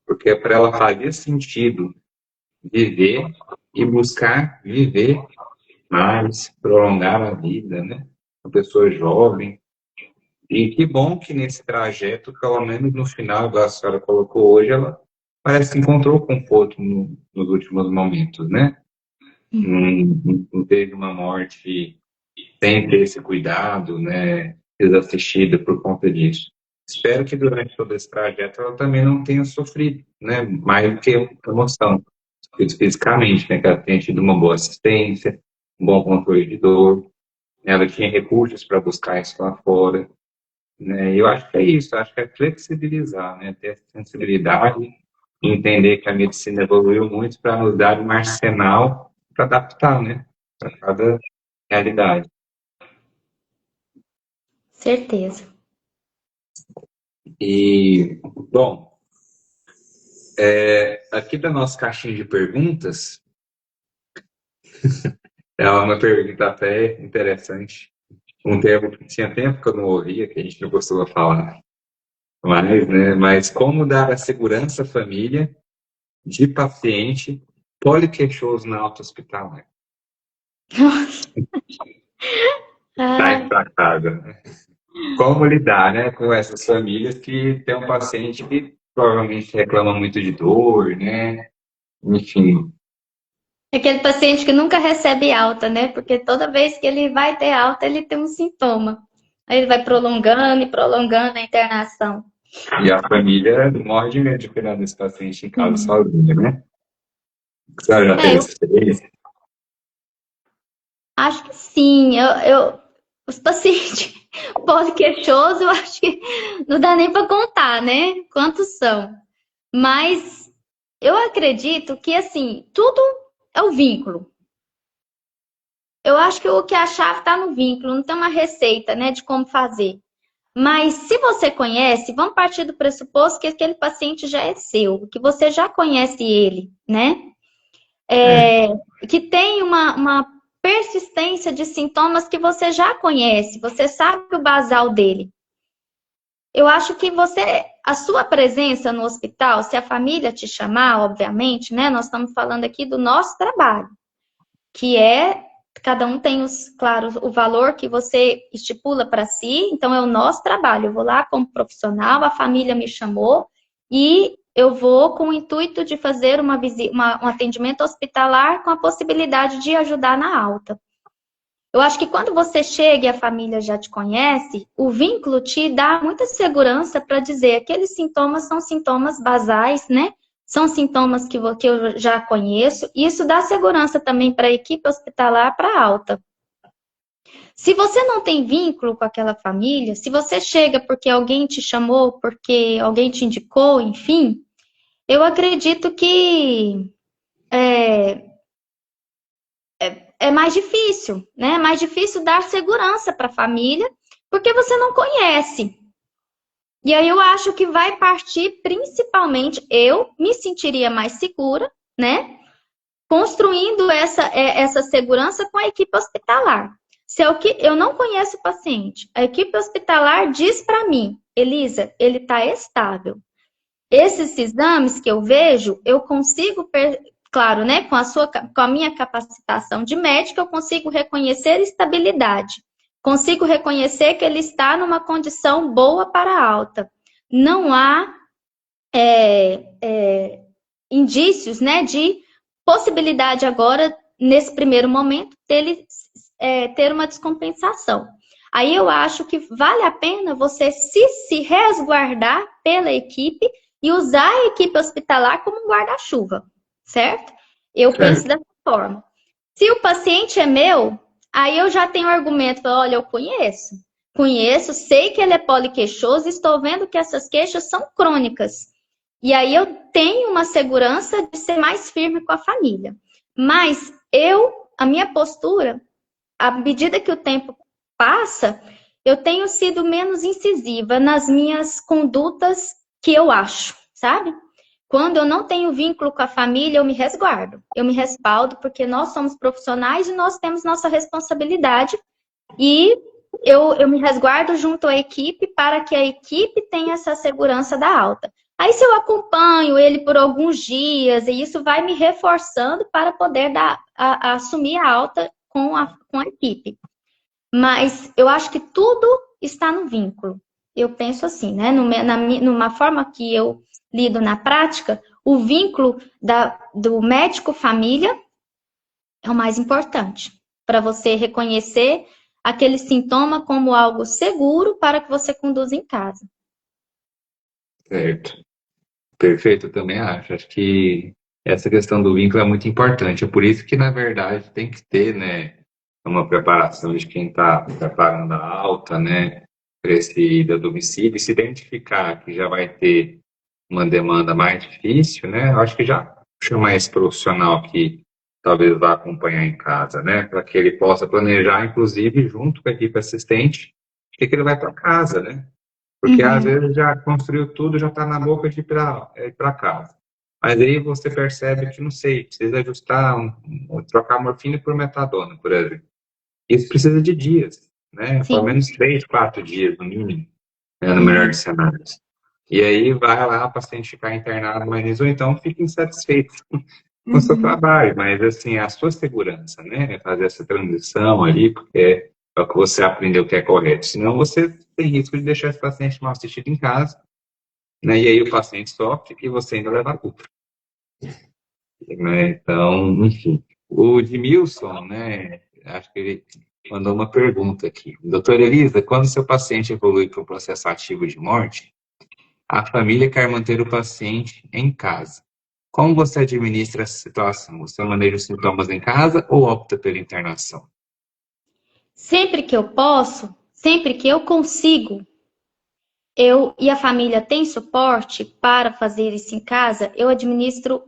porque para ela fazia sentido viver e buscar viver mais, prolongar a vida, né? Uma pessoa jovem. E que bom que nesse trajeto, pelo menos no final, igual a senhora colocou hoje, ela parece que encontrou conforto nos últimos momentos, né? Não teve uma morte sem ter esse cuidado, né? Desassistida por conta disso. Espero que durante todo esse trajeto ela também não tenha sofrido, né? Mais do que emoção, fisicamente, né? Que ela tenha tido uma boa assistência, um bom controle de dor, ela tinha recursos para buscar isso lá fora, né? E eu acho que é isso, eu acho que é flexibilizar, né? Ter sensibilidade, e entender que a medicina evoluiu muito para nos dar um arsenal para adaptar, né? Para cada realidade. Certeza. E, bom, aqui da nossa caixinha de perguntas, é uma pergunta até interessante. Um termo que tinha tempo que eu não ouvia, que a gente não costuma falar mais, né? Mas como dar a segurança à família de paciente poliqueixoso na alta hospitalar? Tá Ai, empacada, né? Como lidar, né, com essas famílias que tem um paciente que provavelmente reclama muito de dor, né? Enfim, aquele paciente que nunca recebe alta, né? Porque toda vez que ele vai ter alta, ele tem um sintoma. Aí ele vai prolongando e prolongando a internação. e a família morre de medo de cuidar desse paciente em casa Uhum. sozinha, né? A senhora já teve Eu essa experiência? acho que sim. Os pacientes poliqueixosos, eu acho que não dá nem para contar, né? Quantos são. Mas eu acredito que, assim, tudo é o vínculo. Eu acho que o que a chave está no vínculo, não tem uma receita, né, de como fazer. Mas se você conhece, vamos partir do pressuposto que aquele paciente já é seu, que você já conhece ele, né? É, Que tem uma persistência de sintomas que você já conhece, você sabe o basal dele. Eu acho que a sua presença no hospital, se a família te chamar, obviamente, né? Nós estamos falando aqui do nosso trabalho, que é cada um tem claro, o valor que você estipula para si, então é o nosso trabalho. Eu vou lá como profissional, a família me chamou e eu vou com o intuito de fazer um atendimento hospitalar com a possibilidade de ajudar na alta. Eu acho que quando você chega e a família já te conhece, o vínculo te dá muita segurança para dizer que aqueles sintomas são sintomas basais, né? São sintomas que eu já conheço, e isso dá segurança também para a equipe hospitalar para alta. Se você não tem vínculo com aquela família, se você chega porque alguém te chamou, porque alguém te indicou, enfim, eu acredito que é mais difícil, né? É mais difícil dar segurança para a família, porque você não conhece. E aí eu acho que vai partir principalmente, eu me sentiria mais segura, né? Construindo essa segurança com a equipe hospitalar. Se eu não conheço o paciente, a equipe hospitalar diz para mim, Elisa, ele está estável. Esses exames que eu vejo, eu consigo, claro, né, com a minha capacitação de médica, eu consigo reconhecer estabilidade. Consigo reconhecer que ele está numa condição boa para alta. Não há indícios, né, de possibilidade agora, nesse primeiro momento, dele ter uma descompensação. Aí eu acho que vale a pena você se resguardar pela equipe e usar a equipe hospitalar como um guarda-chuva, certo? Eu penso certo. dessa forma. Se o paciente é meu, aí eu já tenho argumento, olha, eu conheço, sei que ele é poliqueixoso, estou vendo que essas queixas são crônicas. E aí eu tenho uma segurança de ser mais firme com a família. Mas a minha postura, à medida que o tempo passa, eu tenho sido menos incisiva nas minhas condutas que eu acho, sabe? Quando eu não tenho vínculo com a família, eu me resguardo. Eu me respaldo porque nós somos profissionais e nós temos nossa responsabilidade. E eu me resguardo junto à equipe para que a equipe tenha essa segurança da alta. Aí, se eu acompanho ele por alguns dias, e isso vai me reforçando para poder assumir a alta com a equipe. Mas eu acho que tudo está no vínculo. Eu penso assim, né? Numa forma que eu lido na prática, o vínculo do médico-família é o mais importante, para você reconhecer aquele sintoma como algo seguro para que você conduza em casa. Certo. Perfeito, eu também acho. Acho que essa questão do vínculo é muito importante. É por isso que, na verdade, tem que ter, né, uma preparação de quem está preparando a alta, né, para esse ida a domicílio, e se identificar que já vai ter uma demanda mais difícil, né, eu acho que já chamar esse profissional que talvez vá acompanhar em casa, né, para que ele possa planejar, inclusive, junto com a equipe assistente, o que que ele vai para casa, né? Porque às Uhum, vezes já construiu tudo, já está na boca de ir para casa. Mas aí você percebe que, não sei, precisa ajustar, trocar morfina por metadona, por exemplo. Isso precisa de dias, né? Pelo sim. menos 3, 4 dias, no mínimo, né? No melhor Uhum, dos cenários. E aí vai lá, o paciente ficar internado, mas ou então fica insatisfeito com o seu uhum. trabalho. Mas, assim, a sua segurança, né? Fazer essa transição ali, porque é o que você aprendeu que é correto. Senão você tem risco de deixar esse paciente mal assistido em casa, né? E aí o paciente sofre e você ainda leva a culpa, né? Então, enfim. O Edmilson, né? Acho que ele mandou uma pergunta aqui. Doutora Elisa, quando seu paciente evolui para um processo ativo de morte, a família quer manter o paciente em casa. Como você administra essa situação? Você maneja os sintomas em casa ou opta pela internação? Sempre que eu posso, sempre que eu consigo, eu e a família tem suporte para fazer isso em casa, eu administro,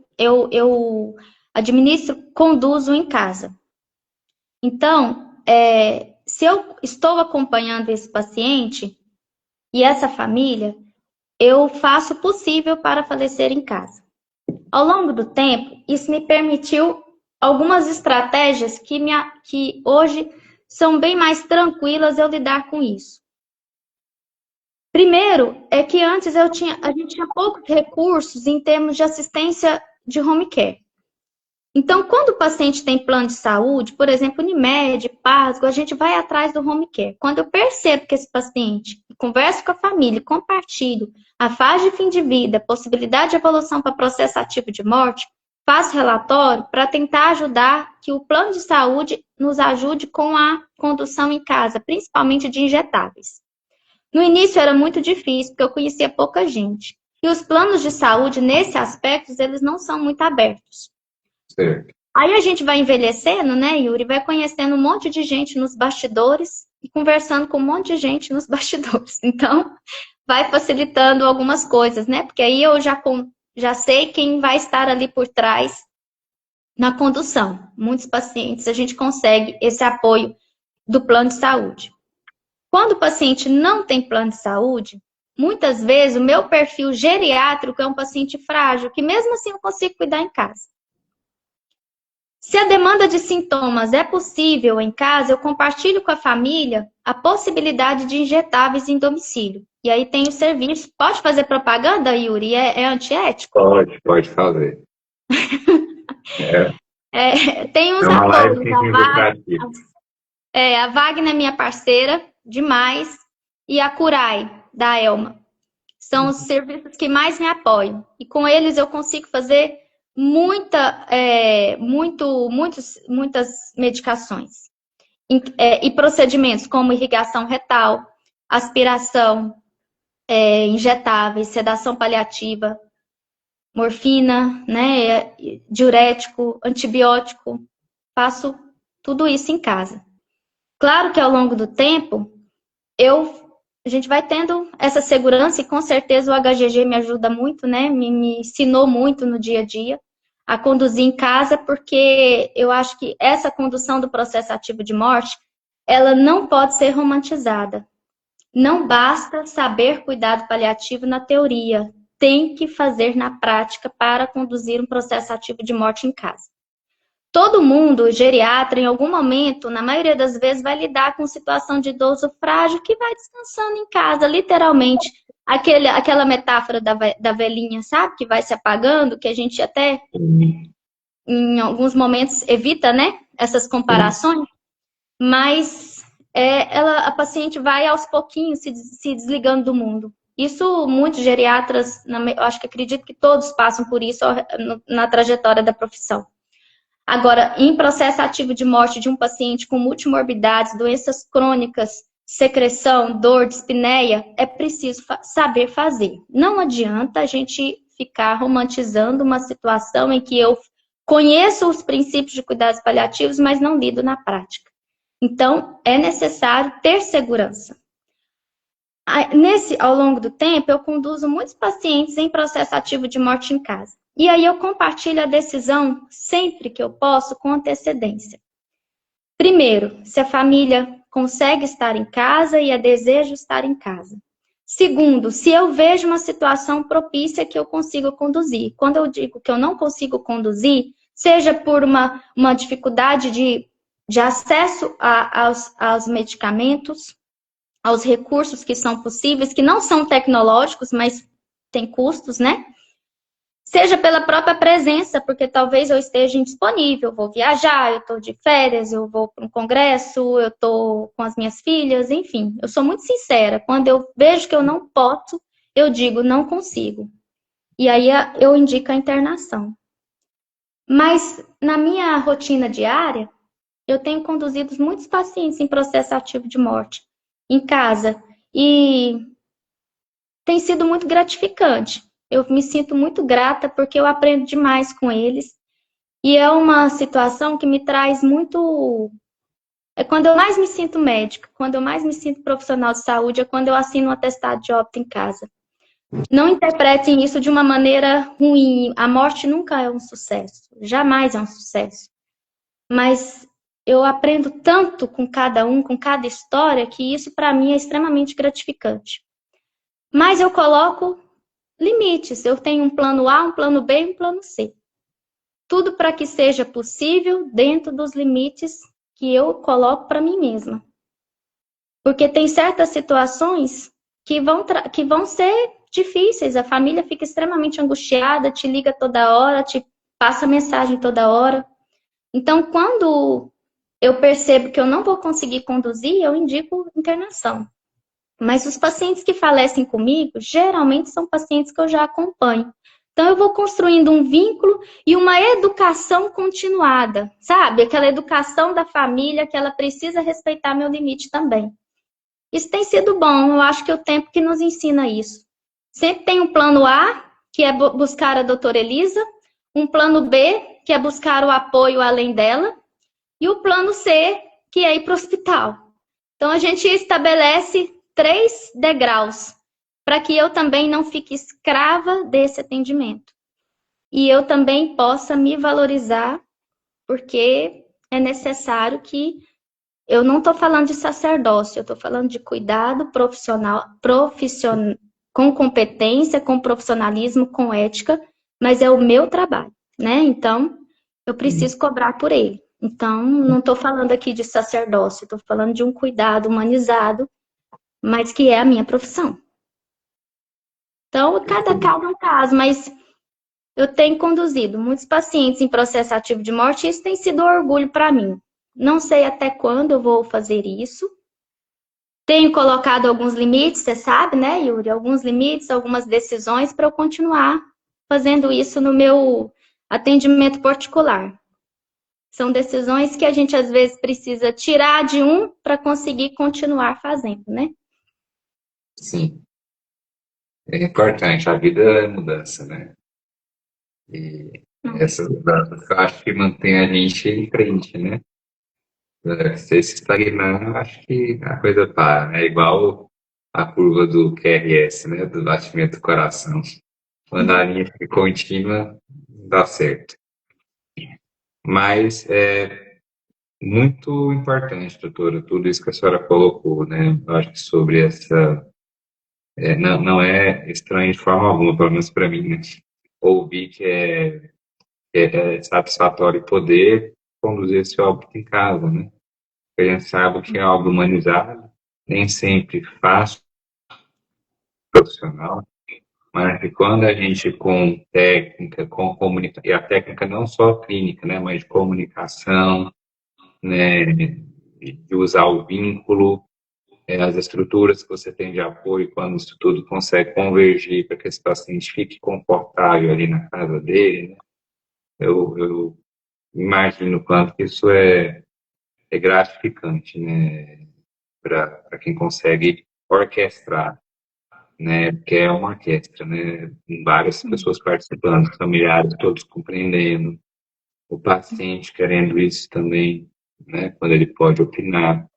conduzo em casa. Então, se eu estou acompanhando esse paciente e essa família, eu faço o possível para falecer em casa. Ao longo do tempo, isso me permitiu algumas estratégias que hoje são bem mais tranquilas eu lidar com isso. Primeiro, é que antes a gente tinha poucos recursos em termos de assistência de home care. Então, quando o paciente tem plano de saúde, por exemplo, Unimed, Pasgo, a gente vai atrás do home care. Quando eu percebo que esse paciente, converso com a família, compartilho a fase de fim de vida, possibilidade de evolução para processo ativo de morte, faço relatório para tentar ajudar que o plano de saúde nos ajude com a condução em casa, principalmente de injetáveis. No início era muito difícil, porque eu conhecia pouca gente. E os planos de saúde, nesse aspecto, eles não são muito abertos. Certo. Aí a gente vai envelhecendo, né, Yuri? Vai conhecendo um monte de gente nos bastidores e conversando com um monte de gente nos bastidores. Então, vai facilitando algumas coisas, né? Porque aí eu já sei quem vai estar ali por trás na condução. Muitos pacientes a gente consegue esse apoio do plano de saúde. Quando o paciente não tem plano de saúde, muitas vezes o meu perfil geriátrico é um paciente frágil, que mesmo assim eu consigo cuidar em casa. Se a demanda de sintomas é possível em casa, eu compartilho com a família a possibilidade de injetáveis em domicílio. E aí tem o serviço. Pode fazer propaganda, Yuri? É antiético? Pode fazer. É, Tem uns é uma live apoios. sem fins lucrativos. A Wagner é minha parceira demais. E a Curai, da Elma. São os serviços que mais me apoiam. E com eles eu consigo fazer muitas medicações. E procedimentos como irrigação retal, aspiração, injetáveis, sedação paliativa, morfina, né, diurético, antibiótico. Faço tudo isso em casa. Claro que ao longo do tempo, a gente vai tendo essa segurança e com certeza o HGG me ajuda muito, né? Me ensinou muito no dia a dia a conduzir em casa, porque eu acho que essa condução do processo ativo de morte, ela não pode ser romantizada. Não basta saber cuidado paliativo na teoria, tem que fazer na prática para conduzir um processo ativo de morte em casa. Todo mundo, geriatra, em algum momento, na maioria das vezes, vai lidar com situação de idoso frágil que vai descansando em casa, literalmente. Aquela metáfora da velhinha, sabe? Que vai se apagando, que a gente até, em alguns momentos, evita, né? Essas comparações. Mas a paciente vai aos pouquinhos se desligando do mundo. Isso muitos geriatras, eu acho que acredito que todos passam por isso na trajetória da profissão. Agora, em processo ativo de morte de um paciente com multimorbidades, doenças crônicas, secreção, dor, dispneia, é preciso saber fazer. Não adianta a gente ficar romantizando uma situação em que eu conheço os princípios de cuidados paliativos, mas não lido na prática. Então, é necessário ter segurança. Ao longo do tempo, eu conduzo muitos pacientes em processo ativo de morte em casa. E aí eu compartilho a decisão sempre que eu posso com antecedência. Primeiro, se a família consegue estar em casa e é desejo estar em casa. Segundo, se eu vejo uma situação propícia que eu consigo conduzir. Quando eu digo que eu não consigo conduzir, seja por uma dificuldade de acesso aos medicamentos, aos recursos que são possíveis, que não são tecnológicos, mas têm custos, né? Seja pela própria presença, porque talvez eu esteja indisponível, vou viajar, eu estou de férias, eu vou para um congresso, eu estou com as minhas filhas, enfim. Eu sou muito sincera. Quando eu vejo que eu não posso, eu digo, não consigo. E aí eu indico a internação. Mas na minha rotina diária, eu tenho conduzido muitos pacientes em processo ativo de morte em casa. E tem sido muito gratificante. Eu me sinto muito grata porque eu aprendo demais com eles. E é uma situação que me traz muito... É quando eu mais me sinto médica, quando eu mais me sinto profissional de saúde, é quando eu assino um atestado de óbito em casa. Não interpretem isso de uma maneira ruim. A morte nunca é um sucesso. Jamais é um sucesso. Mas eu aprendo tanto com cada um, com cada história, que isso para mim é extremamente gratificante. Mas eu coloco limites. Eu tenho um plano A, um plano B e um plano C. Tudo para que seja possível dentro dos limites que eu coloco para mim mesma. Porque tem certas situações que vão ser difíceis. A família fica extremamente angustiada, te liga toda hora, te passa mensagem toda hora. Então, quando eu percebo que eu não vou conseguir conduzir, eu indico internação. Mas os pacientes que falecem comigo, geralmente são pacientes que eu já acompanho. Então, eu vou construindo um vínculo e uma educação continuada, sabe? Aquela educação da família que ela precisa respeitar meu limite também. Isso tem sido bom, eu acho que é o tempo que nos ensina isso. Sempre tem um plano A, que é buscar a doutora Elisa, um plano B, que é buscar o apoio além dela, e o plano C, que é ir para o hospital. Então, a gente estabelece 3 degraus, para que eu também não fique escrava desse atendimento. E eu também possa me valorizar, porque é necessário que... Eu não estou falando de sacerdócio, eu estou falando de cuidado profissional, com competência, com profissionalismo, com ética, mas é o meu trabalho, né? Então, eu preciso cobrar por ele. Então, não estou falando aqui de sacerdócio, estou falando de um cuidado humanizado, mas que é a minha profissão. Então, cada caso é um caso, mas eu tenho conduzido muitos pacientes em processo ativo de morte e isso tem sido um orgulho para mim. Não sei até quando eu vou fazer isso. Tenho colocado alguns limites, você sabe, né, Yuri? Alguns limites, algumas decisões para eu continuar fazendo isso no meu atendimento particular. São decisões que a gente, às vezes, precisa tirar de um para conseguir continuar fazendo, né? Sim. É importante. A vida é mudança, né? E essas mudanças que eu acho que mantém a gente em frente, né? Se você se estagnar, eu acho que a coisa para. É igual a curva do QRS, né? Do batimento do coração. Quando a linha fica contínua, dá certo. Mas é muito importante, doutora, tudo isso que a senhora colocou, né? Eu acho que sobre essa... não é estranho de forma alguma, pelo menos para mim, né? Ouvir que é satisfatório poder conduzir esse óbito em casa, né? A gente sabe que é algo humanizado, nem sempre fácil, profissional, mas que quando a gente com técnica, com comunicação, e a técnica não só clínica, né, mas de comunicação, né, de usar o vínculo, as estruturas que você tem de apoio, quando isso tudo consegue convergir para que esse paciente fique confortável ali na casa dele, né? Eu imagino o quanto que isso é gratificante, né? Para quem consegue orquestrar, né? Porque é uma orquestra, né? Várias pessoas participando, familiares todos compreendendo, o paciente querendo isso também, né? Quando ele pode opinar.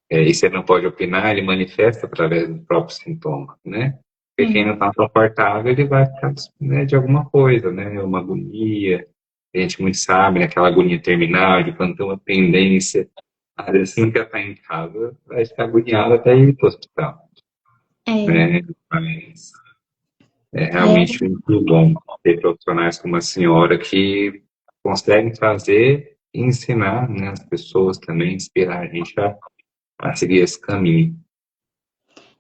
E se ele não pode opinar, ele manifesta através do próprio sintoma, né? Porque quem não Sim. está confortável, ele vai ficar, né, de alguma coisa, né? Uma agonia. A gente muito sabe, né? Aquela agonia terminal, de quando tem uma pendência. Às vezes você não quer estar em casa, vai ficar agoniado até ir para o hospital, É, né? Mas é é, realmente muito bom ter profissionais como a senhora que conseguem fazer e ensinar, né, as pessoas também, inspirar a gente a seguir esse caminho.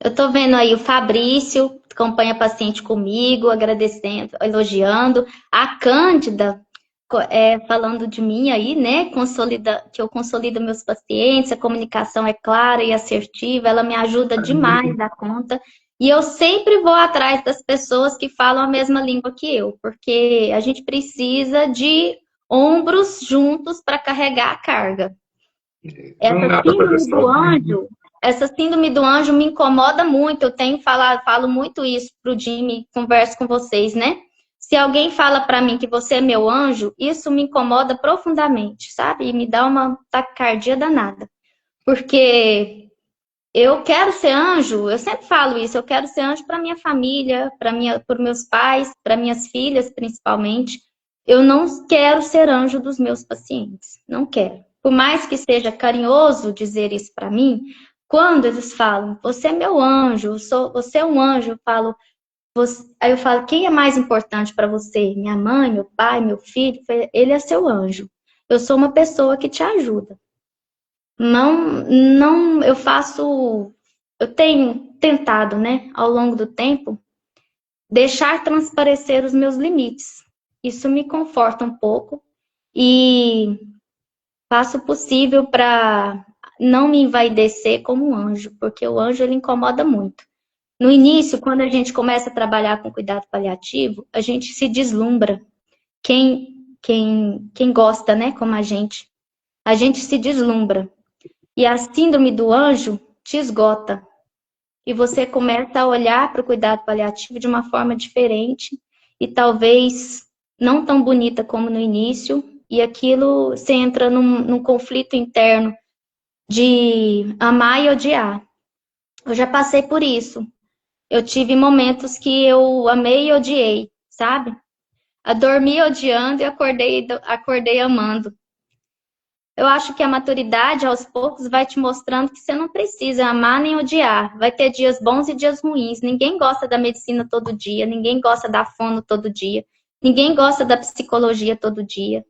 eu tô vendo aí o Fabrício, acompanha paciente comigo, agradecendo, elogiando. A Cândida, falando de mim aí, né? Que eu consolido meus pacientes, a comunicação é clara e assertiva, ela me ajuda demais da conta. E eu sempre vou atrás das pessoas que falam a mesma língua que eu, porque a gente precisa de ombros juntos para carregar a carga. Não Essa dá para fazer síndrome do sozinho. anjo, essa síndrome do anjo me incomoda muito. Eu tenho falado, falo muito isso pro Jimmy, converso com vocês, né? Se alguém fala para mim que você é meu anjo, isso me incomoda profundamente, sabe? E me dá uma taquicardia danada. Porque eu quero ser anjo, eu sempre falo isso, eu quero ser anjo para minha família, para meus pais, para minhas filhas, principalmente. Eu não quero ser anjo dos meus pacientes, não quero. Por mais que seja carinhoso dizer isso para mim, quando eles falam, você é meu anjo, você é um anjo, aí eu falo, quem é mais importante para você? Minha mãe, meu pai, meu filho? Ele é seu anjo. Eu sou uma pessoa que te ajuda. Não, eu tenho tentado, né, ao longo do tempo, deixar transparecer os meus limites. Isso me conforta um pouco e faço o possível para não me envaidecer como um anjo, porque o anjo ele incomoda muito. No início, quando a gente começa a trabalhar com cuidado paliativo, a gente se deslumbra. Quem gosta, né, como a gente se deslumbra. E a síndrome do anjo te esgota. E você começa a olhar para o cuidado paliativo de uma forma diferente e talvez não tão bonita como no início. E aquilo você entra num conflito interno de amar e odiar. Eu já passei por isso. Eu tive momentos que eu amei e odiei, sabe? Eu dormi odiando e acordei amando. Eu acho que a maturidade, aos poucos, vai te mostrando que você não precisa amar nem odiar. Vai ter dias bons e dias ruins. Ninguém gosta da medicina todo dia, ninguém gosta da fono todo dia, ninguém gosta da psicologia todo dia.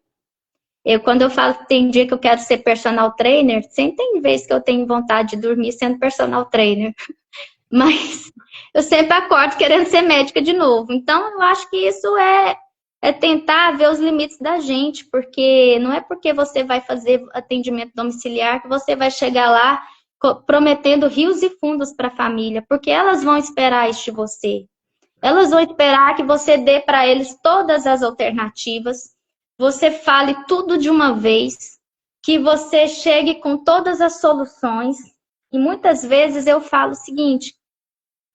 Quando eu falo que tem dia que eu quero ser personal trainer, sempre tem vez que eu tenho vontade de dormir sendo personal trainer. Mas eu sempre acordo querendo ser médica de novo. Então, eu acho que isso é tentar ver os limites da gente, porque não é porque você vai fazer atendimento domiciliar que você vai chegar lá prometendo rios e fundos para a família, porque elas vão esperar isso de você. Elas vão esperar que você dê para eles todas as alternativas, você fale tudo de uma vez, que você chegue com todas as soluções. E muitas vezes eu falo o seguinte,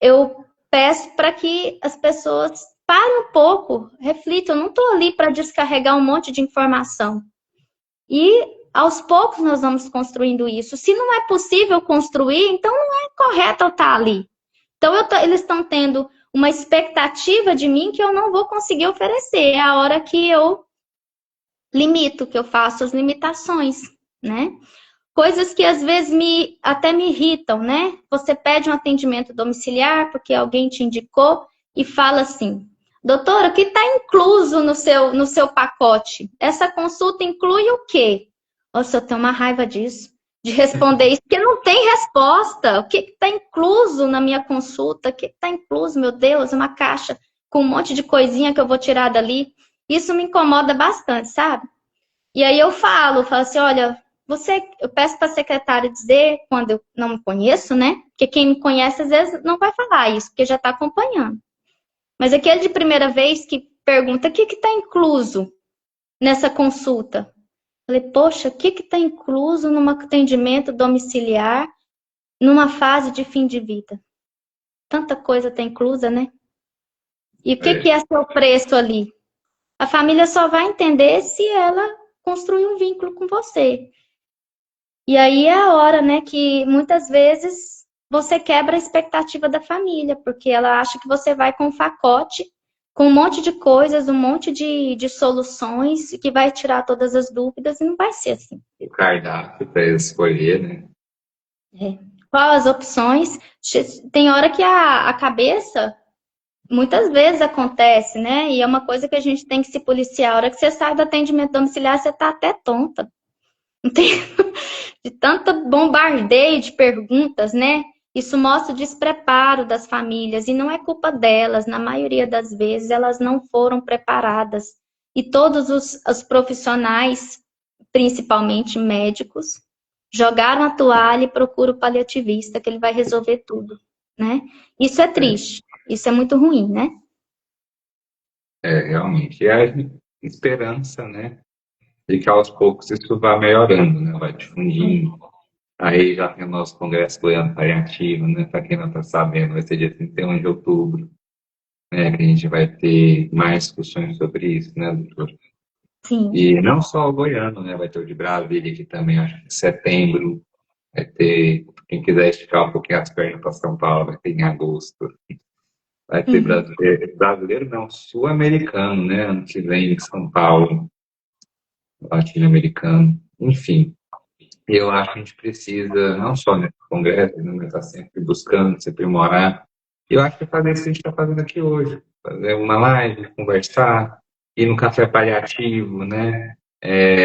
eu peço para que as pessoas parem um pouco, reflitam. Eu não estou ali para descarregar um monte de informação. E aos poucos nós vamos construindo isso. Se não é possível construir, então não é correto eu estar ali. Então eles estão tendo uma expectativa de mim que eu não vou conseguir oferecer. É a hora que eu limito, que eu faço as limitações, né? Coisas que às vezes até me irritam, né? Você pede um atendimento domiciliar porque alguém te indicou e fala assim, doutora, o que está incluso no seu pacote? Essa consulta inclui o quê? Nossa, eu tenho uma raiva disso, de responder isso, porque não tem resposta. O que está incluso na minha consulta? O que está incluso, meu Deus? Uma caixa com um monte de coisinha que eu vou tirar dali. Isso me incomoda bastante, sabe? E aí eu falo assim, olha, eu peço para a secretária dizer quando eu não me conheço, né? Porque quem me conhece às vezes não vai falar isso, porque já está acompanhando. Mas aquele de primeira vez que pergunta o que está incluso nessa consulta. Falei, poxa, o que está incluso num atendimento domiciliar numa fase de fim de vida? Tanta coisa está inclusa, né? E o que é seu preço ali? A família só vai entender se ela construir um vínculo com você. E aí é a hora, né, que muitas vezes você quebra a expectativa da família, porque ela acha que você vai com um pacote, com um monte de coisas, um monte de soluções, que vai tirar todas as dúvidas, e não vai ser assim. O cardápio para escolher, né? Qual as opções? Tem hora que a cabeça, muitas vezes acontece, né? E é uma coisa que a gente tem que se policiar. A hora que você sai do atendimento domiciliar, você tá até tonta. Não tem... de tanto bombardeio de perguntas, né? Isso mostra o despreparo das famílias e não é culpa delas. Na maioria das vezes, elas não foram preparadas. E todos os profissionais, principalmente médicos, jogaram a toalha e procuram o paliativista, que ele vai resolver tudo, né? Isso é triste. Isso é muito ruim, né? Realmente. E a esperança, né? De que aos poucos isso vá melhorando, né? Vai difundindo. Aí já tem o nosso Congresso Goiano Paliativo, né? Para quem não está sabendo, vai ser dia 31 de outubro, né? Que a gente vai ter mais discussões sobre isso, né, doutor? Sim. E não só o goiano, né? Vai ter o de Brasília, que também acho que em setembro. Vai ter, quem quiser esticar um pouquinho as pernas para São Paulo, vai ter em agosto. Vai ter brasileiro não, sul-americano, né? Ano que vem em São Paulo, latino-americano, enfim. Eu acho que a gente precisa, não só nesse congresso, né, mas estar sempre buscando se aprimorar. E eu acho que fazer isso que a gente está fazendo aqui hoje. Fazer uma live, conversar, ir no café paliativo, né?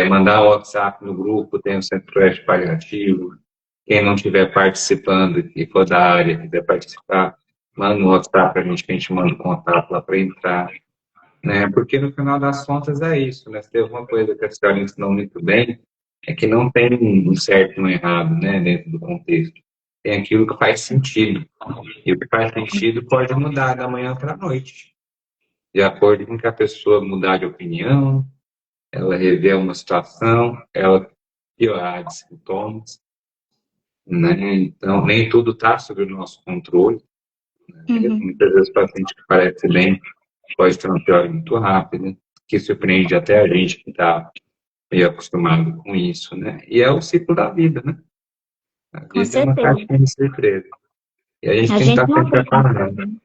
Mandar um WhatsApp no grupo, tem o Centro-Oeste Paliativo. Quem não estiver participando e for da área, quiser participar, manda um WhatsApp para a gente, que a gente manda o contato lá para entrar. Né? Porque no final das contas é isso, né? Se teve uma coisa que a senhora ensinou muito bem, é que não tem um certo e um errado, né, dentro do contexto. Tem aquilo que faz sentido. E o que faz sentido pode mudar da manhã para a noite. De acordo com que a pessoa mudar de opinião, ela rever uma situação, ela piorar de sintomas. Né? Então, nem tudo está sob o nosso controle. Né? Muitas vezes o paciente que parece bem pode ter uma piora muito rápida, que surpreende até a gente que está meio acostumado com isso, né? E é o ciclo da vida, né? A Com vida é uma certeza. caixinha de surpresa. E a gente A tem que gente estar não sempre tem preparado. controle.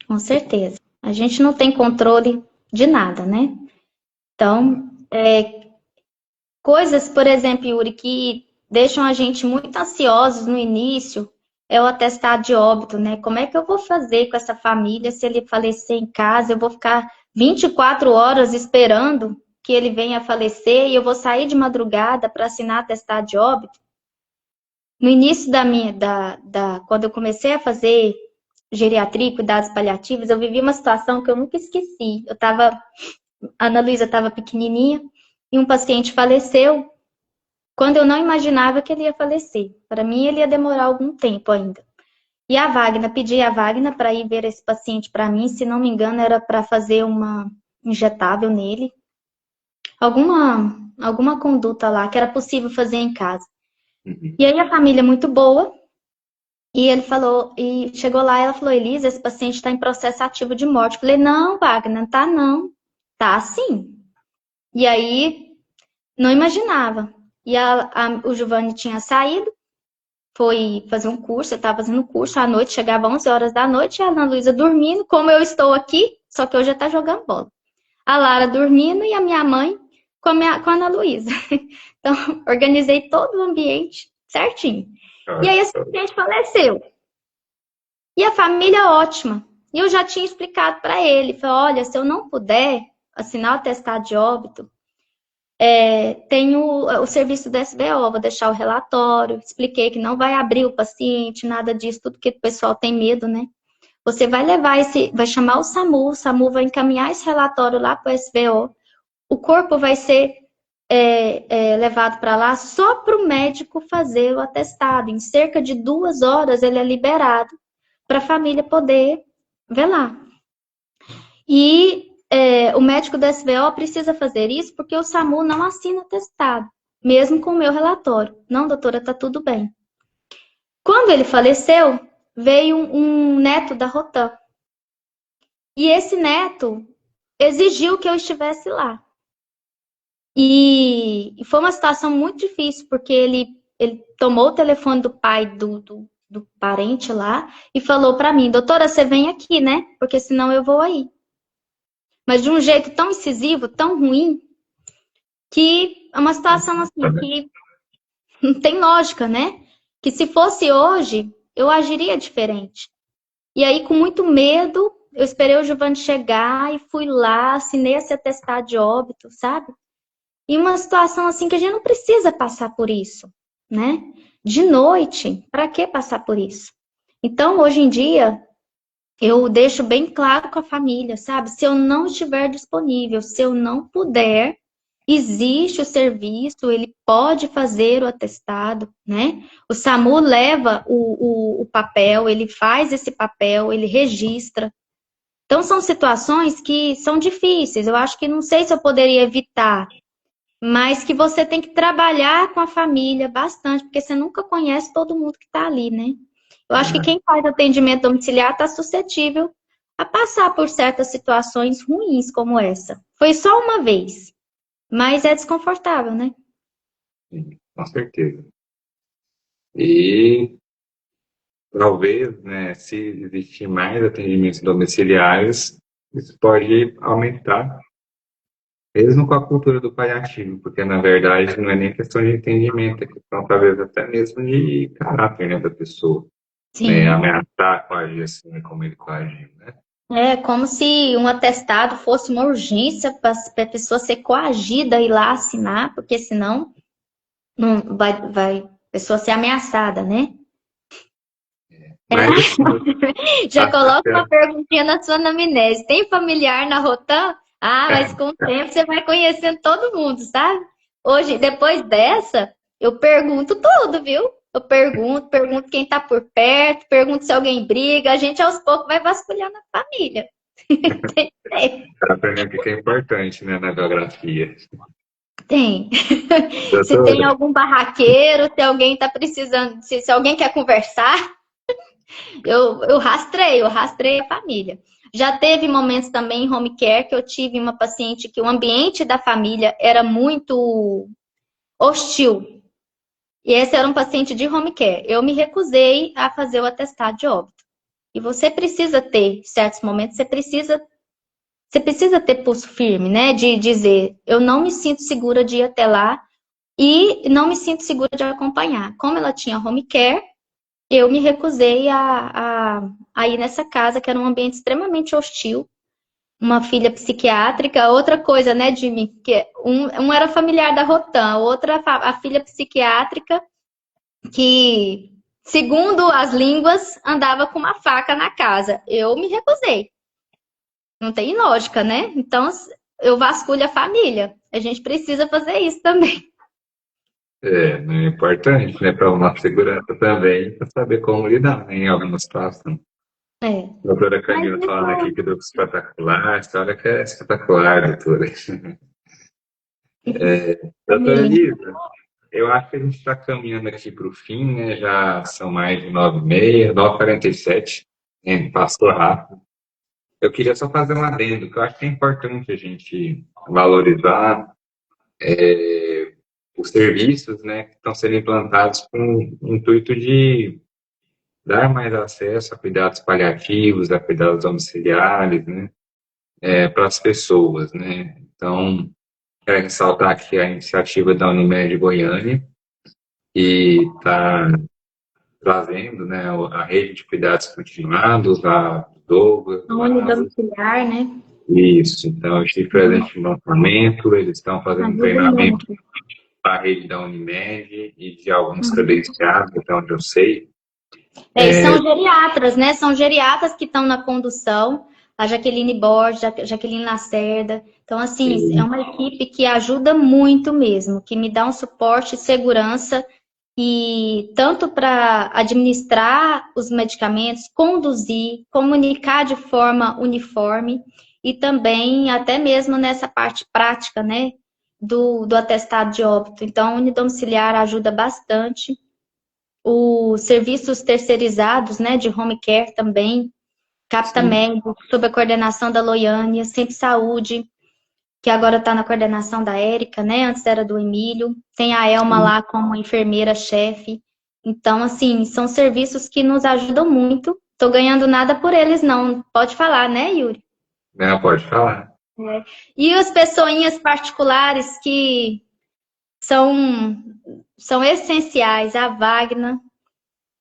Com certeza. A gente não tem controle de nada, né? Então, coisas, por exemplo, Yuri, que deixam a gente muito ansiosos no início, é o atestado de óbito, né? Como é que eu vou fazer com essa família se ele falecer em casa? Eu vou ficar 24 horas esperando que ele venha a falecer e eu vou sair de madrugada para assinar atestado de óbito? No início quando eu comecei a fazer geriatria e cuidados paliativos, eu vivi uma situação que eu nunca esqueci. A Ana Luísa estava pequenininha e um paciente faleceu quando eu não imaginava que ele ia falecer. Para mim, ele ia demorar algum tempo ainda. E a Wagner, pedi a Wagner para ir ver esse paciente para mim, se não me engano, era para fazer uma injetável nele. Alguma conduta lá que era possível fazer em casa. E aí a família muito boa, e ele falou, e chegou lá, ela falou, Elisa, esse paciente está em processo ativo de morte. Eu falei, não, Wagner, não tá não. Tá sim. E aí, não imaginava. E o Giovanni tinha saído, foi fazer um curso, eu estava fazendo curso à noite, chegava 11 horas da noite, a Ana Luísa dormindo, como eu estou aqui, só que hoje já tá jogando bola. A Lara dormindo e a minha mãe com a Ana Luísa. Então, organizei todo o ambiente certinho. E aí esse paciente faleceu. E a família ótima. E eu já tinha explicado para ele, falei, olha, se eu não puder assinar o atestado de óbito, tem o serviço do SBO, vou deixar o relatório, expliquei que não vai abrir o paciente, nada disso, tudo que o pessoal tem medo, né? Você vai levar vai chamar o SAMU vai encaminhar esse relatório lá para o SBO, o corpo vai ser levado para lá só para o médico fazer o atestado. Em cerca de 2 horas ele é liberado para a família poder velar. E o médico do SBO precisa fazer isso porque o SAMU não assina atestado, mesmo com o meu relatório. Não, doutora, tá tudo bem. Quando ele faleceu, veio um neto da Rotan. E esse neto exigiu que eu estivesse lá. E foi uma situação muito difícil, porque ele tomou o telefone do pai do parente lá e falou para mim, doutora, você vem aqui, né? Porque senão eu vou aí. Mas de um jeito tão incisivo, tão ruim, que é uma situação assim que não tem lógica, né? Que se fosse hoje, eu agiria diferente. E aí, com muito medo, eu esperei o Giovanni chegar e fui lá, assinei esse atestado de óbito, sabe? E uma situação assim que a gente não precisa passar por isso, né? De noite, para que passar por isso? Então, hoje em dia, eu deixo bem claro com a família, sabe? Se eu não estiver disponível, se eu não puder, existe o serviço, ele pode fazer o atestado, né? O SAMU leva o papel, ele faz esse papel, ele registra. Então, são situações que são difíceis. Eu acho que não sei se eu poderia evitar, mas que você tem que trabalhar com a família bastante, porque você nunca conhece todo mundo que está ali, né? Eu acho que quem faz atendimento domiciliar está suscetível a passar por certas situações ruins como essa. Foi só uma vez, mas é desconfortável, né? Sim, com certeza. E talvez, né, se existir mais atendimentos domiciliares, isso pode aumentar, mesmo com a cultura do paliativo, porque na verdade não é nem questão de entendimento, é questão talvez até mesmo de caráter, né, da pessoa, né, Sim. ameaçar coagir assim, né, como ele coagiu, né? É como se um atestado fosse uma urgência para a pessoa ser coagida a ir lá assinar, porque senão não vai a pessoa ser ameaçada, né? Mas assim, Já coloca até uma perguntinha na sua anamnese. Tem familiar na Rotan? Ah, mas com o tempo você vai conhecendo todo mundo, sabe? Hoje, depois dessa, eu pergunto tudo, viu? Eu pergunto quem tá por perto, pergunto se alguém briga. A gente aos poucos vai vasculhando a família. aprendendo o que é importante, né, na biografia. Tem. Se tem Doutora, algum barraqueiro, se alguém tá precisando, se alguém quer conversar, eu rastreio a família. Já teve momentos também em home care que eu tive uma paciente que o ambiente da família era muito hostil. E esse era um paciente de home care. Eu me recusei a fazer o atestado de óbito. E você precisa ter, em certos momentos, você precisa ter pulso firme, né? De dizer, eu não me sinto segura de ir até lá e não me sinto segura de acompanhar. Como ela tinha home care, eu me recusei a ir nessa casa, que era um ambiente extremamente hostil. Uma filha psiquiátrica, outra coisa, né, Jimmy? Que um era familiar da Rotan, outra a filha psiquiátrica, que, segundo as línguas, andava com uma faca na casa. Eu me recusei. Não tem lógica, né? Então, eu vasculho a família. A gente precisa fazer isso também. é importante, né, para uma segurança também, para saber como lidar, né, em alguma situação. É. A doutora Mas Camila falando aqui isso que deu espetacular, essa hora que é espetacular, doutora. é Doutora lindo. Lisa, eu acho que a gente está caminhando aqui para o fim, né? Já são mais de 9h30, 9h47, passou rápido. Eu queria só fazer um adendo, que eu acho que é importante a gente valorizar os serviços, né, que estão sendo implantados com o intuito de dar mais acesso a cuidados paliativos, a cuidados domiciliares, né, para as pessoas, né. Então, quero ressaltar aqui a iniciativa da Unimed Goiânia, que está trazendo, né, a rede de cuidados continuados, a Douglas, do Asa. Unidomiciliar, né? Isso, então eu estive presente no lançamento, eles estão fazendo um Ajuda treinamento muito. para a rede da Unimed e de alguns credenciados, até onde eu sei. E são geriatras, né? São geriatras que estão na condução. a Jaqueline Borges, Jaqueline Lacerda. Então, assim, é Sim, uma equipe que ajuda muito mesmo, que me dá um suporte e segurança, e tanto para administrar os medicamentos, conduzir, comunicar de forma uniforme, e também até mesmo nessa parte prática, né, do atestado de óbito. Então, a unidomiciliar ajuda bastante. Os serviços terceirizados, né, de home care também, Capta sim, Médico, sob a coordenação da Loiane, Sempre Saúde, que agora está na coordenação da Érica, né? Antes era do Emílio. Tem a Elma sim. lá como enfermeira-chefe. Então, assim, são serviços que nos ajudam muito. Tô ganhando nada por eles, não. Pode falar, né, Yuri? Né, pode falar. E as pessoinhas particulares que são, são essenciais, a Wagner,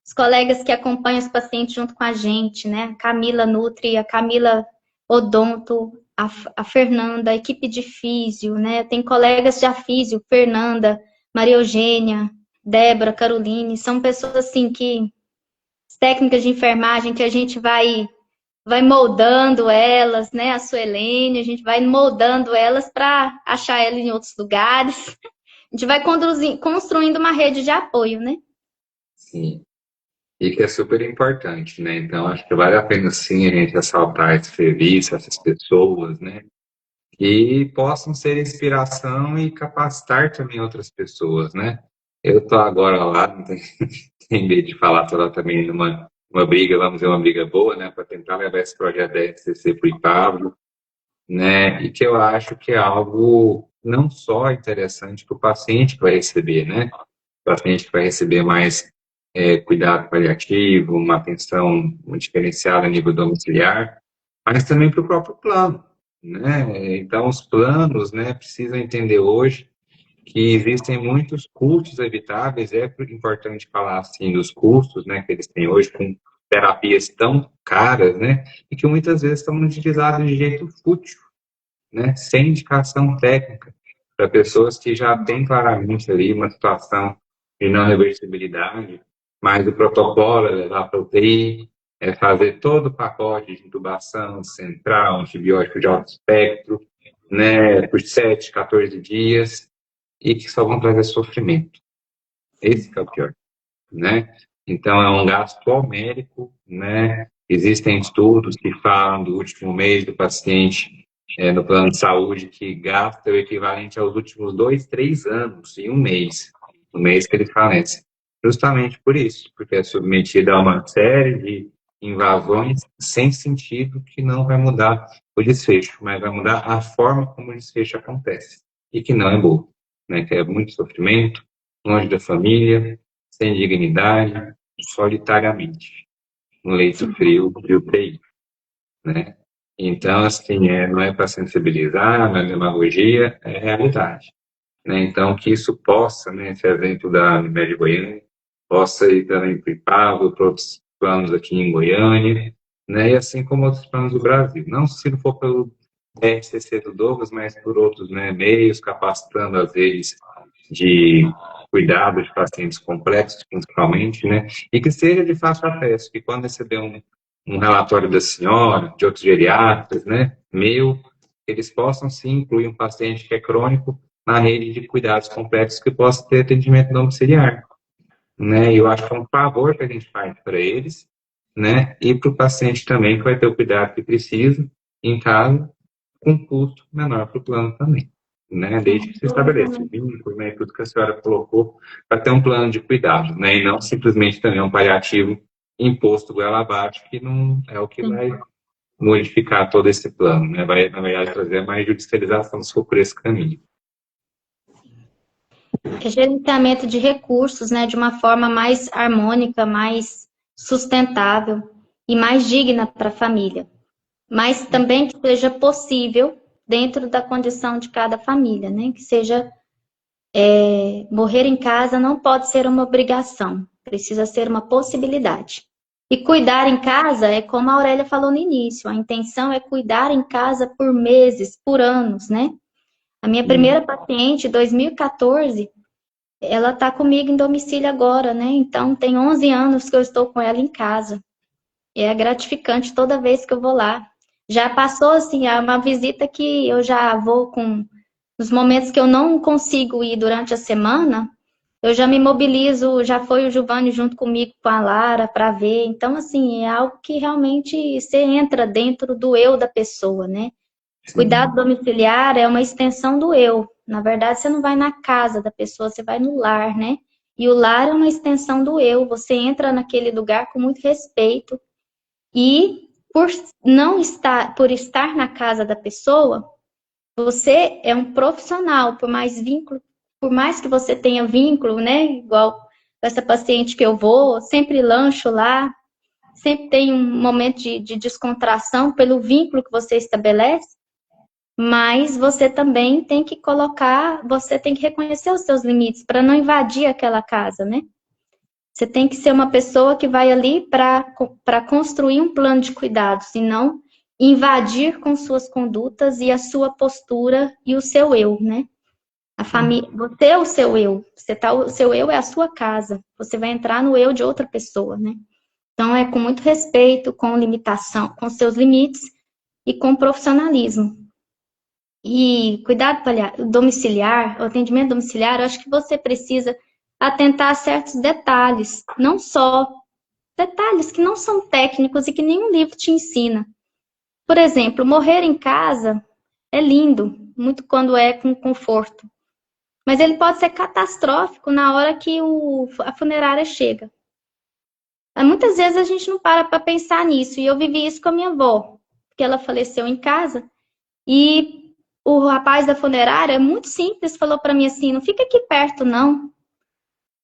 os colegas que acompanham os pacientes junto com a gente, né? A Camila Nutri, a Camila Odonto, a Fernanda, a equipe de físio, né? Tem colegas de físio, Fernanda, Maria Eugênia, Débora, Caroline, são pessoas assim que técnicas de enfermagem que a gente vai moldando elas, né? A Suelene, a gente vai moldando elas para achar elas em outros lugares. A gente vai construindo uma rede de apoio, né? Sim. E que é super importante, né? Então, acho que vale a pena sim a gente ressaltar esse serviço, essas pessoas, né? E possam ser inspiração e capacitar também outras pessoas, né? Eu tô agora lá, não tem, tem medo de falar, tô lá também numa uma briga, vamos dizer, uma briga boa, né? Para tentar levar esse projeto da SCC para o IPAVO, né? E que eu acho que é algo não só interessante para o paciente que vai receber, né? O paciente que vai receber mais cuidado paliativo, uma atenção diferenciada a nível domiciliar, mas também para o próprio plano, né? Então, os planos, né, precisam entender hoje que existem muitos custos evitáveis, é importante falar assim dos custos, né, que eles têm hoje com terapias tão caras, né, e que muitas vezes estão utilizadas de jeito fútil, né, sem indicação técnica, para pessoas que já têm claramente ali uma situação de não reversibilidade, mas o protocolo é levar para UTI, é fazer todo o pacote de intubação central, antibiótico de alto espectro, né, por 7, 14 dias, e que só vão trazer sofrimento. Esse que é o pior, né? Então, é um gasto homérico, né? Existem estudos que falam do último mês do paciente no plano de saúde que gasta o equivalente aos últimos 2, 3 anos em um mês, no mês que ele falece. Justamente por isso, porque é submetido a uma série de invasões sem sentido que não vai mudar o desfecho, mas vai mudar a forma como o desfecho acontece, e que não é boa, né? Que é muito sofrimento, longe da família, sem dignidade, solitariamente, no leito frio de UTI, né? Então, assim, não é para sensibilizar, não é demagogia, é realidade, né? Então, que isso possa, né, esse evento da Unimed Goiânia, possa ir também para o IPAVO, para outros planos aqui em Goiânia, né? E assim como outros planos do Brasil. Não se não for pelo RCC do Douglas, mas por outros, né, meios, capacitando às vezes de cuidado de pacientes complexos, principalmente, né? E que seja de fácil acesso, que quando receber um relatório da senhora, de outros geriatras, né, meu, eles possam sim incluir um paciente que é crônico na rede de cuidados complexos que possa ter atendimento domiciliar, né? E eu acho que é um favor que a gente faz para eles, né? E para o paciente também que vai ter o cuidado que precisa em casa, com custo menor para o plano também, né? Desde que se estabeleça o vínculo, né? Tudo que a senhora colocou para ter um plano de cuidado, né? E não simplesmente também um paliativo imposto goela abaixo, que não é o que vai modificar todo esse plano, né? Vai, na verdade, trazer mais judicialização se for por esse caminho. É gerenciamento de recursos, né, de uma forma mais harmônica, mais sustentável e mais digna para a família. Mas também que seja possível dentro da condição de cada família, né? Que seja morrer em casa não pode ser uma obrigação, precisa ser uma possibilidade. E cuidar em casa é como a Aurélia falou no início, a intenção é cuidar em casa por meses, por anos, né? A minha primeira paciente, 2014, ela está comigo em domicílio agora, né? Então, tem 11 anos que eu estou com ela em casa. E é gratificante toda vez que eu vou lá. Já passou, assim, uma visita que eu já vou com... Nos momentos que eu não consigo ir durante a semana, eu já me mobilizo, já foi o Giovanni junto comigo, com a Lara, para ver. Então, assim, é algo que realmente você entra dentro do eu da pessoa, né? Cuidado Sim, domiciliar é uma extensão do eu. Na verdade, você não vai na casa da pessoa, você vai no lar, né? E o lar é uma extensão do eu. Você entra naquele lugar com muito respeito e por não estar, por estar na casa da pessoa, você é um profissional, por mais vínculo, por mais que você tenha vínculo, né? Igual essa paciente que eu vou, sempre lancho lá, sempre tem um momento de descontração pelo vínculo que você estabelece. Mas você também tem que colocar, você tem que reconhecer os seus limites para não invadir aquela casa, né? Você tem que ser uma pessoa que vai ali para construir um plano de cuidados e não invadir com suas condutas e a sua postura e o seu eu, né? A sim. família, você é o seu eu. O seu eu é a sua casa. Você vai entrar no eu de outra pessoa, né? Então é com muito respeito, com limitação, com seus limites e com profissionalismo. E cuidado domiciliar, o atendimento domiciliar, eu acho que você precisa atentar a certos detalhes, não só detalhes que não são técnicos e que nenhum livro te ensina. Por exemplo, morrer em casa é lindo, muito quando é com conforto, mas ele pode ser catastrófico na hora que a funerária chega. Muitas vezes a gente não para pensar nisso, e eu vivi isso com a minha avó, porque ela faleceu em casa. E o rapaz da funerária, muito simples, falou para mim assim: não fica aqui perto, não.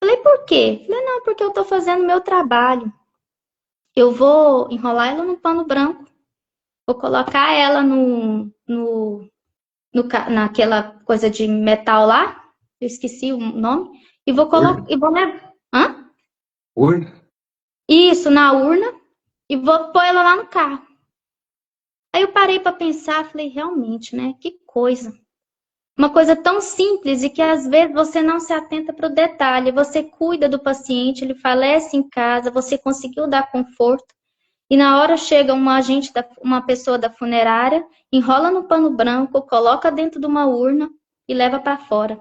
Falei, por quê? Falei, não, porque eu tô fazendo meu trabalho. Eu vou enrolar ela no pano branco, vou colocar ela naquela coisa de metal lá, eu esqueci o nome, e vou colocar, Urna? e vou levar. Hã? Urna? Isso, na urna, e vou pôr ela lá no carro. Aí eu parei para pensar, falei, realmente, né? Que coisa. Uma coisa tão simples e que às vezes você não se atenta para o detalhe. Você cuida do paciente, ele falece em casa, você conseguiu dar conforto, e na hora chega uma pessoa da funerária, enrola no pano branco, coloca dentro de uma urna e leva para fora.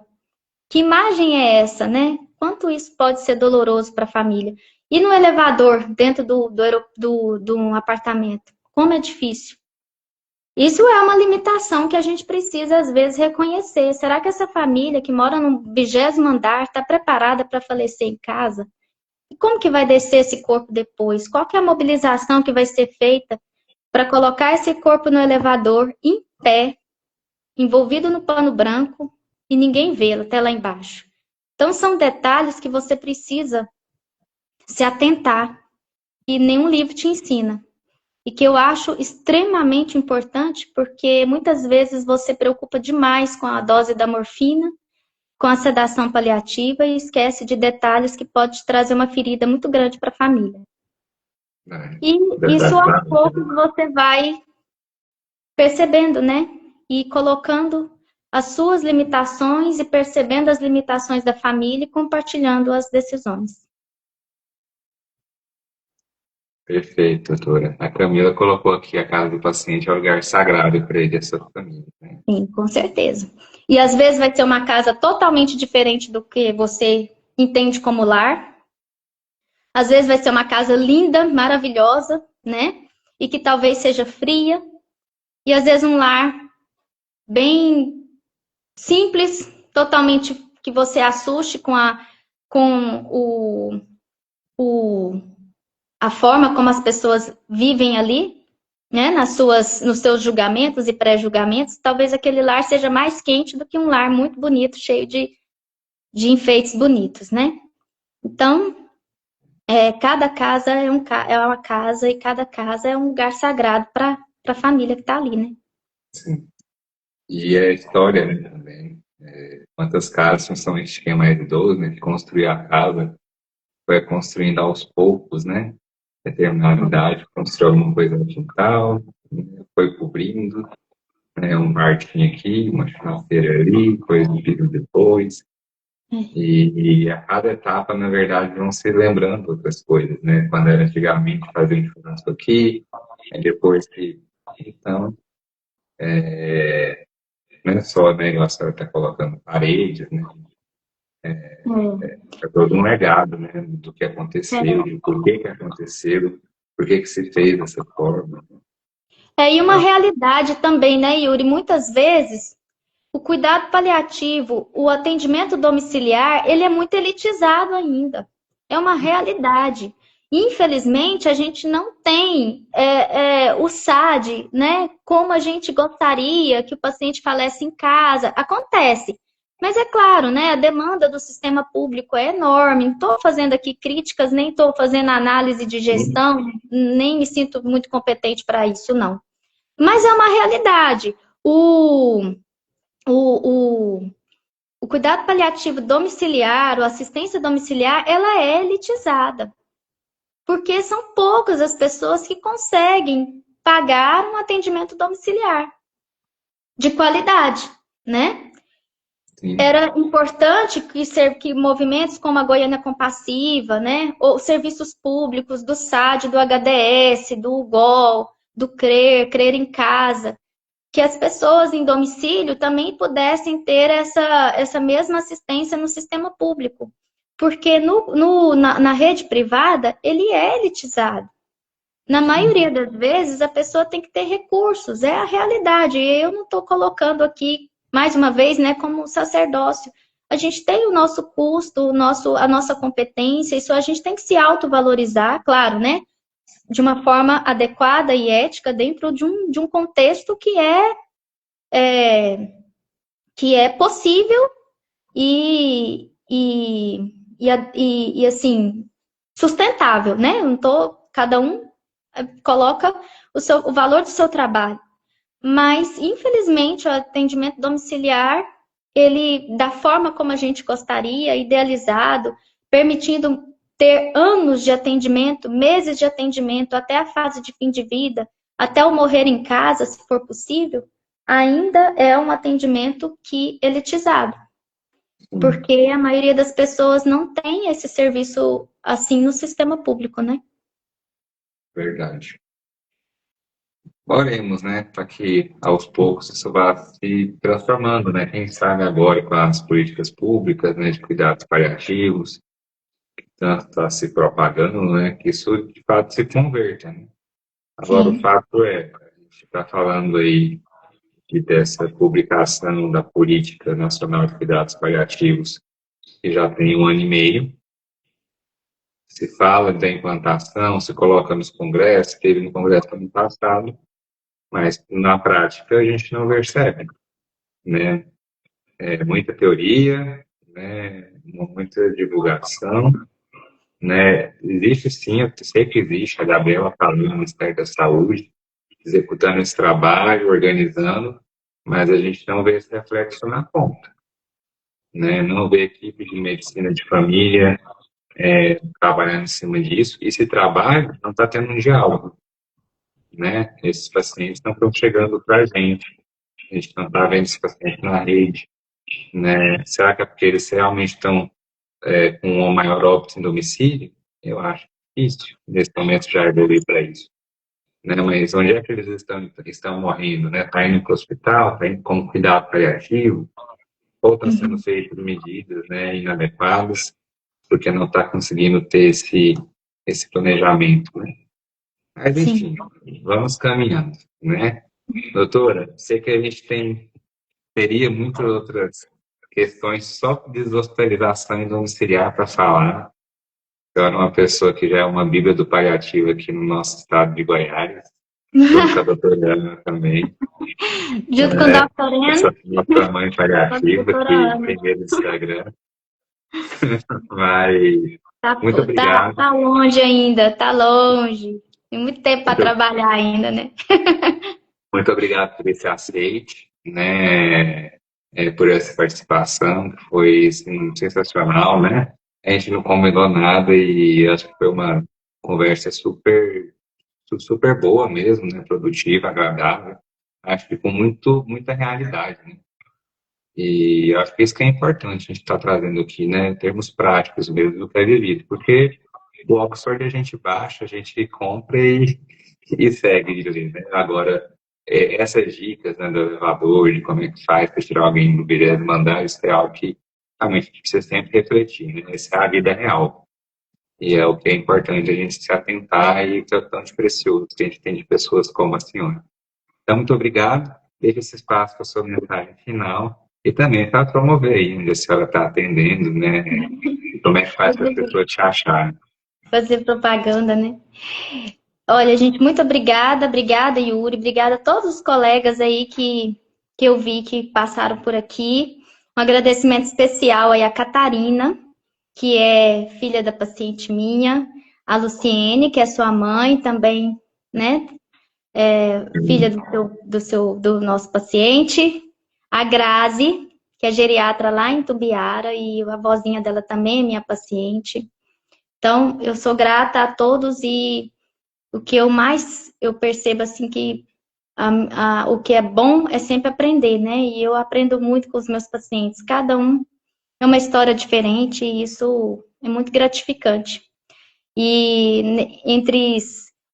Que imagem é essa, né? Quanto isso pode ser doloroso para a família. E no elevador, dentro do apartamento, como é difícil. Isso é uma limitação que a gente precisa, às vezes, reconhecer. Será que essa família que mora no 20º andar está preparada para falecer em casa? E como que vai descer esse corpo depois? Qual que é a mobilização que vai ser feita para colocar esse corpo no elevador, em pé, envolvido no pano branco, e ninguém vê-lo até lá embaixo? Então, são detalhes que você precisa se atentar, e nenhum livro te ensina. E que eu acho extremamente importante, porque muitas vezes você preocupa demais com a dose da morfina, com a sedação paliativa e esquece de detalhes que pode te trazer uma ferida muito grande para a família. É, E isso verdade, aos tá? poucos você vai percebendo, né? E colocando as suas limitações e percebendo as limitações da família e compartilhando as decisões. Perfeito, doutora. A Camila colocou aqui a casa do paciente é um lugar sagrado para ele e a sua família, né? Sim, com certeza. E às vezes vai ser uma casa totalmente diferente do que você entende como lar. Às vezes vai ser uma casa linda, maravilhosa, né? E que talvez seja fria. E às vezes um lar bem simples, totalmente que você assuste com o, a forma como as pessoas vivem ali, né? Nos seus julgamentos e pré-julgamentos. Talvez aquele lar seja mais quente do que um lar muito bonito, cheio de enfeites bonitos, né? Então, cada casa é uma casa e cada casa é um lugar sagrado para a família que está ali, né? Sim. E a história, né, também. Quantas casas, principalmente quem é mais idoso, né, que construiu a casa, foi construindo aos poucos, né? Determinada idade, construiu alguma coisa no quintal, né, foi cobrindo, né, um quartinho aqui, uma churrasqueira ali, coisa de piso depois. E a cada etapa, na verdade, vão se lembrando outras coisas, né? Quando era antigamente fazia um churrasco aqui, aí depois que Então, não é só, né, igual a senhora está colocando paredes, né? É todo um legado, né, do que aconteceu, de por que aconteceu, por que se fez dessa forma. E uma realidade também, né, Yuri? Muitas vezes o cuidado paliativo, o atendimento domiciliar, ele é muito elitizado ainda. É uma realidade. Infelizmente, a gente não tem o SAD, né? Como a gente gostaria que o paciente falece em casa. Acontece. Mas é claro, né? A demanda do sistema público é enorme. Não estou fazendo aqui críticas, nem estou fazendo análise de gestão, nem me sinto muito competente para isso, não. Mas é uma realidade. O, o, o cuidado paliativo domiciliar, a assistência domiciliar, ela é elitizada. Porque são poucas as pessoas que conseguem pagar um atendimento domiciliar de qualidade, né? Sim. Era importante que movimentos como a Goiânia Compassiva, né? Ou serviços públicos do SAD, do HDS, do UGOL, do CRER em Casa, que as pessoas em domicílio também pudessem ter essa mesma assistência no sistema público. Porque na rede privada, ele é elitizado. Na maioria das vezes, a pessoa tem que ter recursos, é a realidade. E eu não estou colocando aqui, mais uma vez, né, como sacerdócio. A gente tem o nosso custo, a nossa competência, isso a gente tem que se autovalorizar, claro, né? De uma forma adequada e ética dentro de um contexto que é possível e assim, sustentável, né? Eu não tô, cada um coloca o valor do seu trabalho. Mas, infelizmente, o atendimento domiciliar, ele, da forma como a gente gostaria, idealizado, permitindo ter anos de atendimento, meses de atendimento, até a fase de fim de vida, até o morrer em casa, se for possível, ainda é um atendimento que elitizado. Porque a maioria das pessoas não tem esse serviço assim no sistema público, né? Verdade. Oremos, né, para que aos poucos isso vá se transformando, né? Quem sabe agora com as políticas públicas, né, de cuidados paliativos, que tanto está se propagando, né, que isso de fato se converta, né? Agora, o Sim. fato é, a gente está falando aí dessa publicação da Política Nacional de Cuidados Paliativos, que já tem 1 ano e meio. Se fala da implantação, se coloca nos congressos, teve no congresso ano passado, mas na prática a gente não percebe, né? É muita teoria, né? Muita divulgação, né? Existe sim, eu sei que existe a Gabriela falando no Ministério da Saúde, executando esse trabalho, organizando, mas a gente não vê esse reflexo na ponta, né? Não vê equipe de medicina de família trabalhando em cima disso. E esse trabalho não está tendo um diálogo, né? Esses pacientes não estão chegando para a gente não está vendo esse paciente na rede, né? Será que é porque eles realmente estão com uma maior óbito em domicílio? Eu acho difícil, nesse momento, já evoluir para isso. Né? Mas onde é que eles estão morrendo? Né? Está indo para o hospital, está indo com cuidado paliativo, ou está sendo feito medidas, né, inadequadas, porque não está conseguindo ter esse planejamento, né? Mas, enfim, vamos caminhando, né? Doutora, sei que a gente teria muitas outras questões só de deshospitalização e domiciliar para falar. Eu era uma pessoa que já é uma bíblia do paliativo aqui no nosso estado de Goiás, junto com a doutora Ana também. Junto com o Dr. Essa N, nossa mãe com a paliativa doutora que Ana. tem medo do Instagram. Mas muito obrigado. Tá longe ainda, tá longe. Tem muito tempo para Muito, trabalhar ainda, né? muito obrigado por esse aceite, né? Por essa participação, que foi assim, sensacional, né? A gente não combinou nada e acho que foi uma conversa super boa mesmo, né? Produtiva, agradável. Acho que com muita realidade, né? E acho que isso que é importante a gente estar trazendo aqui, né? Termos práticos mesmo do que é vivido, porque o Oxford a gente baixa, a gente compra e segue, né? Agora, essas dicas, né, do elevador, de como é que faz para tirar alguém do bilhete e mandar, isso é algo que realmente a gente precisa sempre refletir, né? Essa é a vida real. E é o que é importante a gente se atentar e que é tão precioso que a gente tem de pessoas como a senhora. Então, muito obrigado. Deixe esse espaço para a sua mensagem final e também para promover aí onde a senhora está atendendo, né? E como é que faz para a pessoa te achar. Fazer propaganda, né? Olha, gente, muito obrigada. Obrigada, Yuri. Obrigada a todos os colegas aí que eu vi que passaram por aqui. Um agradecimento especial aí à Catarina, que é filha da paciente minha, a Luciene, que é sua mãe, também, né? Filha do nosso paciente, a Grazi, que é geriatra lá em Tumbiara, e a vozinha dela também é minha paciente. Então, eu sou grata a todos e o que eu percebo assim que o que é bom é sempre aprender, né? E eu aprendo muito com os meus pacientes. Cada um é uma história diferente e isso é muito gratificante. E entre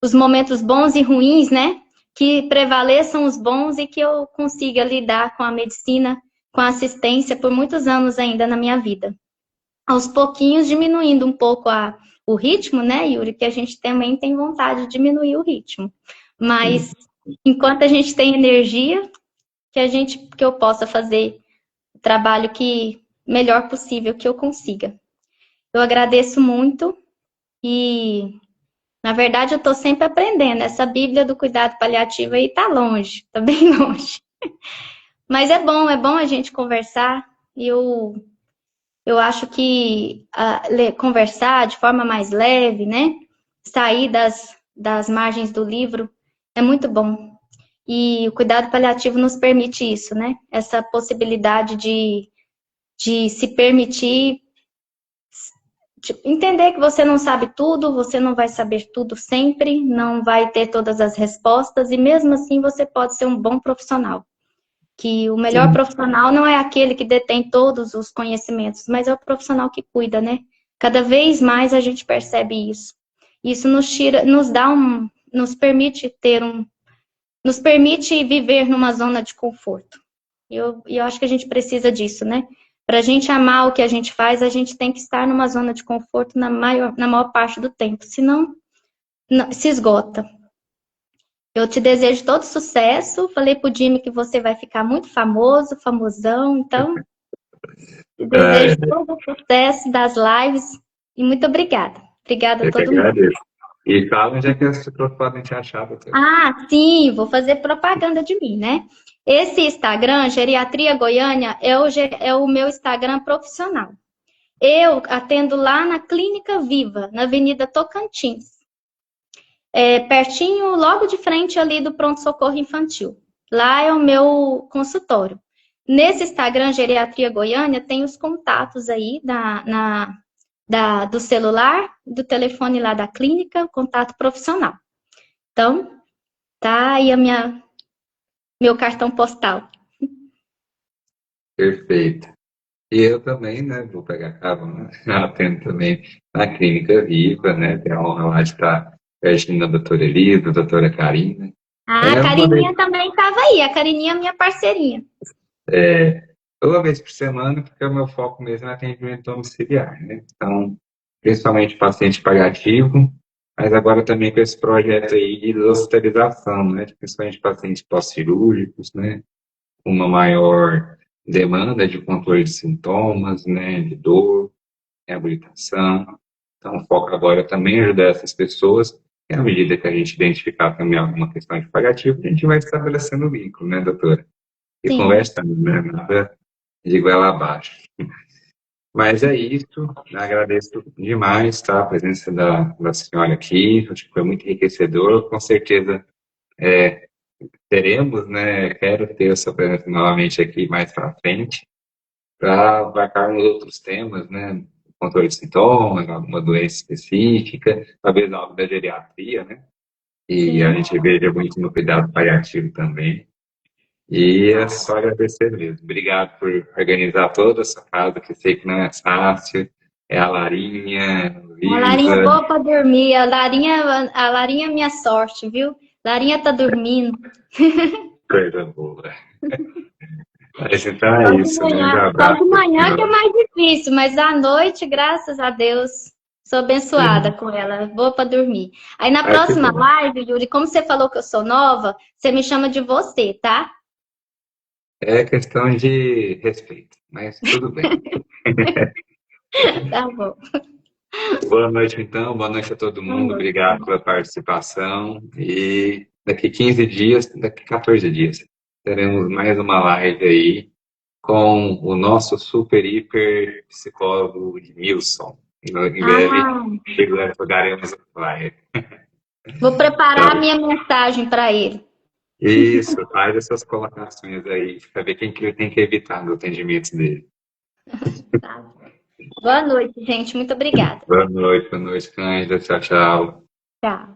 os momentos bons e ruins, né? Que prevaleçam os bons e que eu consiga lidar com a medicina, com a assistência por muitos anos ainda na minha vida. Aos pouquinhos diminuindo um pouco o ritmo, né, Yuri? Que a gente também tem vontade de diminuir o ritmo. Mas enquanto a gente tem energia, que eu possa fazer o trabalho que melhor possível que eu consiga. Eu agradeço muito e, na verdade, eu estou sempre aprendendo. Essa Bíblia do cuidado paliativo aí está longe, está bem longe. Mas é bom a gente conversar. Eu acho que conversar de forma mais leve, né? Sair das margens do livro é muito bom. E o cuidado paliativo nos permite isso, né? Essa possibilidade de se permitir entender que você não sabe tudo, você não vai saber tudo sempre, não vai ter todas as respostas, e mesmo assim você pode ser um bom profissional. Que o melhor profissional não é aquele que detém todos os conhecimentos, mas é o profissional que cuida, né? Cada vez mais a gente percebe isso. Isso nos permite viver numa zona de conforto. E eu acho que a gente precisa disso, né? Para a gente amar o que a gente faz, a gente tem que estar numa zona de conforto na maior parte do tempo, senão se esgota. Eu te desejo todo sucesso. Falei pro Jimmy que você vai ficar muito famoso, famosão. Então, te desejo todo o sucesso das lives. E muito obrigada. Obrigada a Eu que todo mundo. agradeço. E fala onde é que as pessoas podem te achar, doutor. Ah, sim, vou fazer propaganda de mim, né? Esse Instagram, Geriatria Goiânia, é o meu Instagram profissional. Eu atendo lá na Clínica Viva, na Avenida Tocantins. Pertinho, logo de frente ali do pronto-socorro infantil. Lá é o meu consultório. Nesse Instagram, Geriatria Goiânia, tem os contatos aí do celular, do telefone lá da clínica, contato profissional. Então, tá aí meu cartão postal. Perfeito. E eu também, né, vou pegar carona, atendo também na Clínica Viva, né, tenho a honra lá de estar pertinho da doutora Elisa, da doutora Karina. Ah, a Uma vez, Carininha também estava aí. A Carininha é minha parceirinha. uma vez por semana, porque o meu foco mesmo é atendimento domiciliar, né? Então, principalmente paciente paliativo, mas agora também com esse projeto aí de hospitalização, né, principalmente pacientes pós-cirúrgicos, né, uma maior demanda de controle de sintomas, né, de dor, reabilitação. Então, o foco agora também é ajudar essas pessoas, e à medida que a gente identificar também alguma questão de paliativo, a gente vai estabelecendo o vínculo, né, doutora? E Sim. conversando, né, nada de goela abaixo. Mas é isso, agradeço demais, tá, a presença da senhora aqui, acho que foi muito enriquecedor, com certeza teremos, né, quero ter a sua presença novamente aqui mais para frente, para abarcarmos outros temas, né? Controle de sintomas, alguma doença específica, talvez algo da geriatria, né? E a Sim. gente veja muito no cuidado paliativo também. E é só agradecer mesmo. Obrigado por organizar toda essa casa, que sei que não é fácil. É a Larinha, a Uma Larinha Luísa. boa para dormir. A Larinha é minha sorte, viu? Larinha tá dormindo. Coisa boa. Mas então é isso, né? Um Só de abraço. manhã que é mais difícil, mas à noite, graças a Deus, sou abençoada Sim. com ela. Boa para dormir. Aí na Ah, que próxima bom. live, Yuri, como você falou que eu sou nova, você me chama de você, tá? É questão de respeito, mas tudo bem. Tá bom. Boa noite, então. Boa noite a todo Boa mundo. noite. Obrigado pela participação. E daqui 15 dias, daqui 14 dias, teremos mais uma live aí com o nosso super, hiper psicólogo Nilson. Em breve, Ah, jogaremos live. vou preparar a Então, minha mensagem para ele. isso, faz essas colocações aí, para ver quem que tem que evitar no atendimento dele. Tá? Boa noite, gente. Muito obrigada. Boa noite, Cândida. Tchau, tchau. Tchau.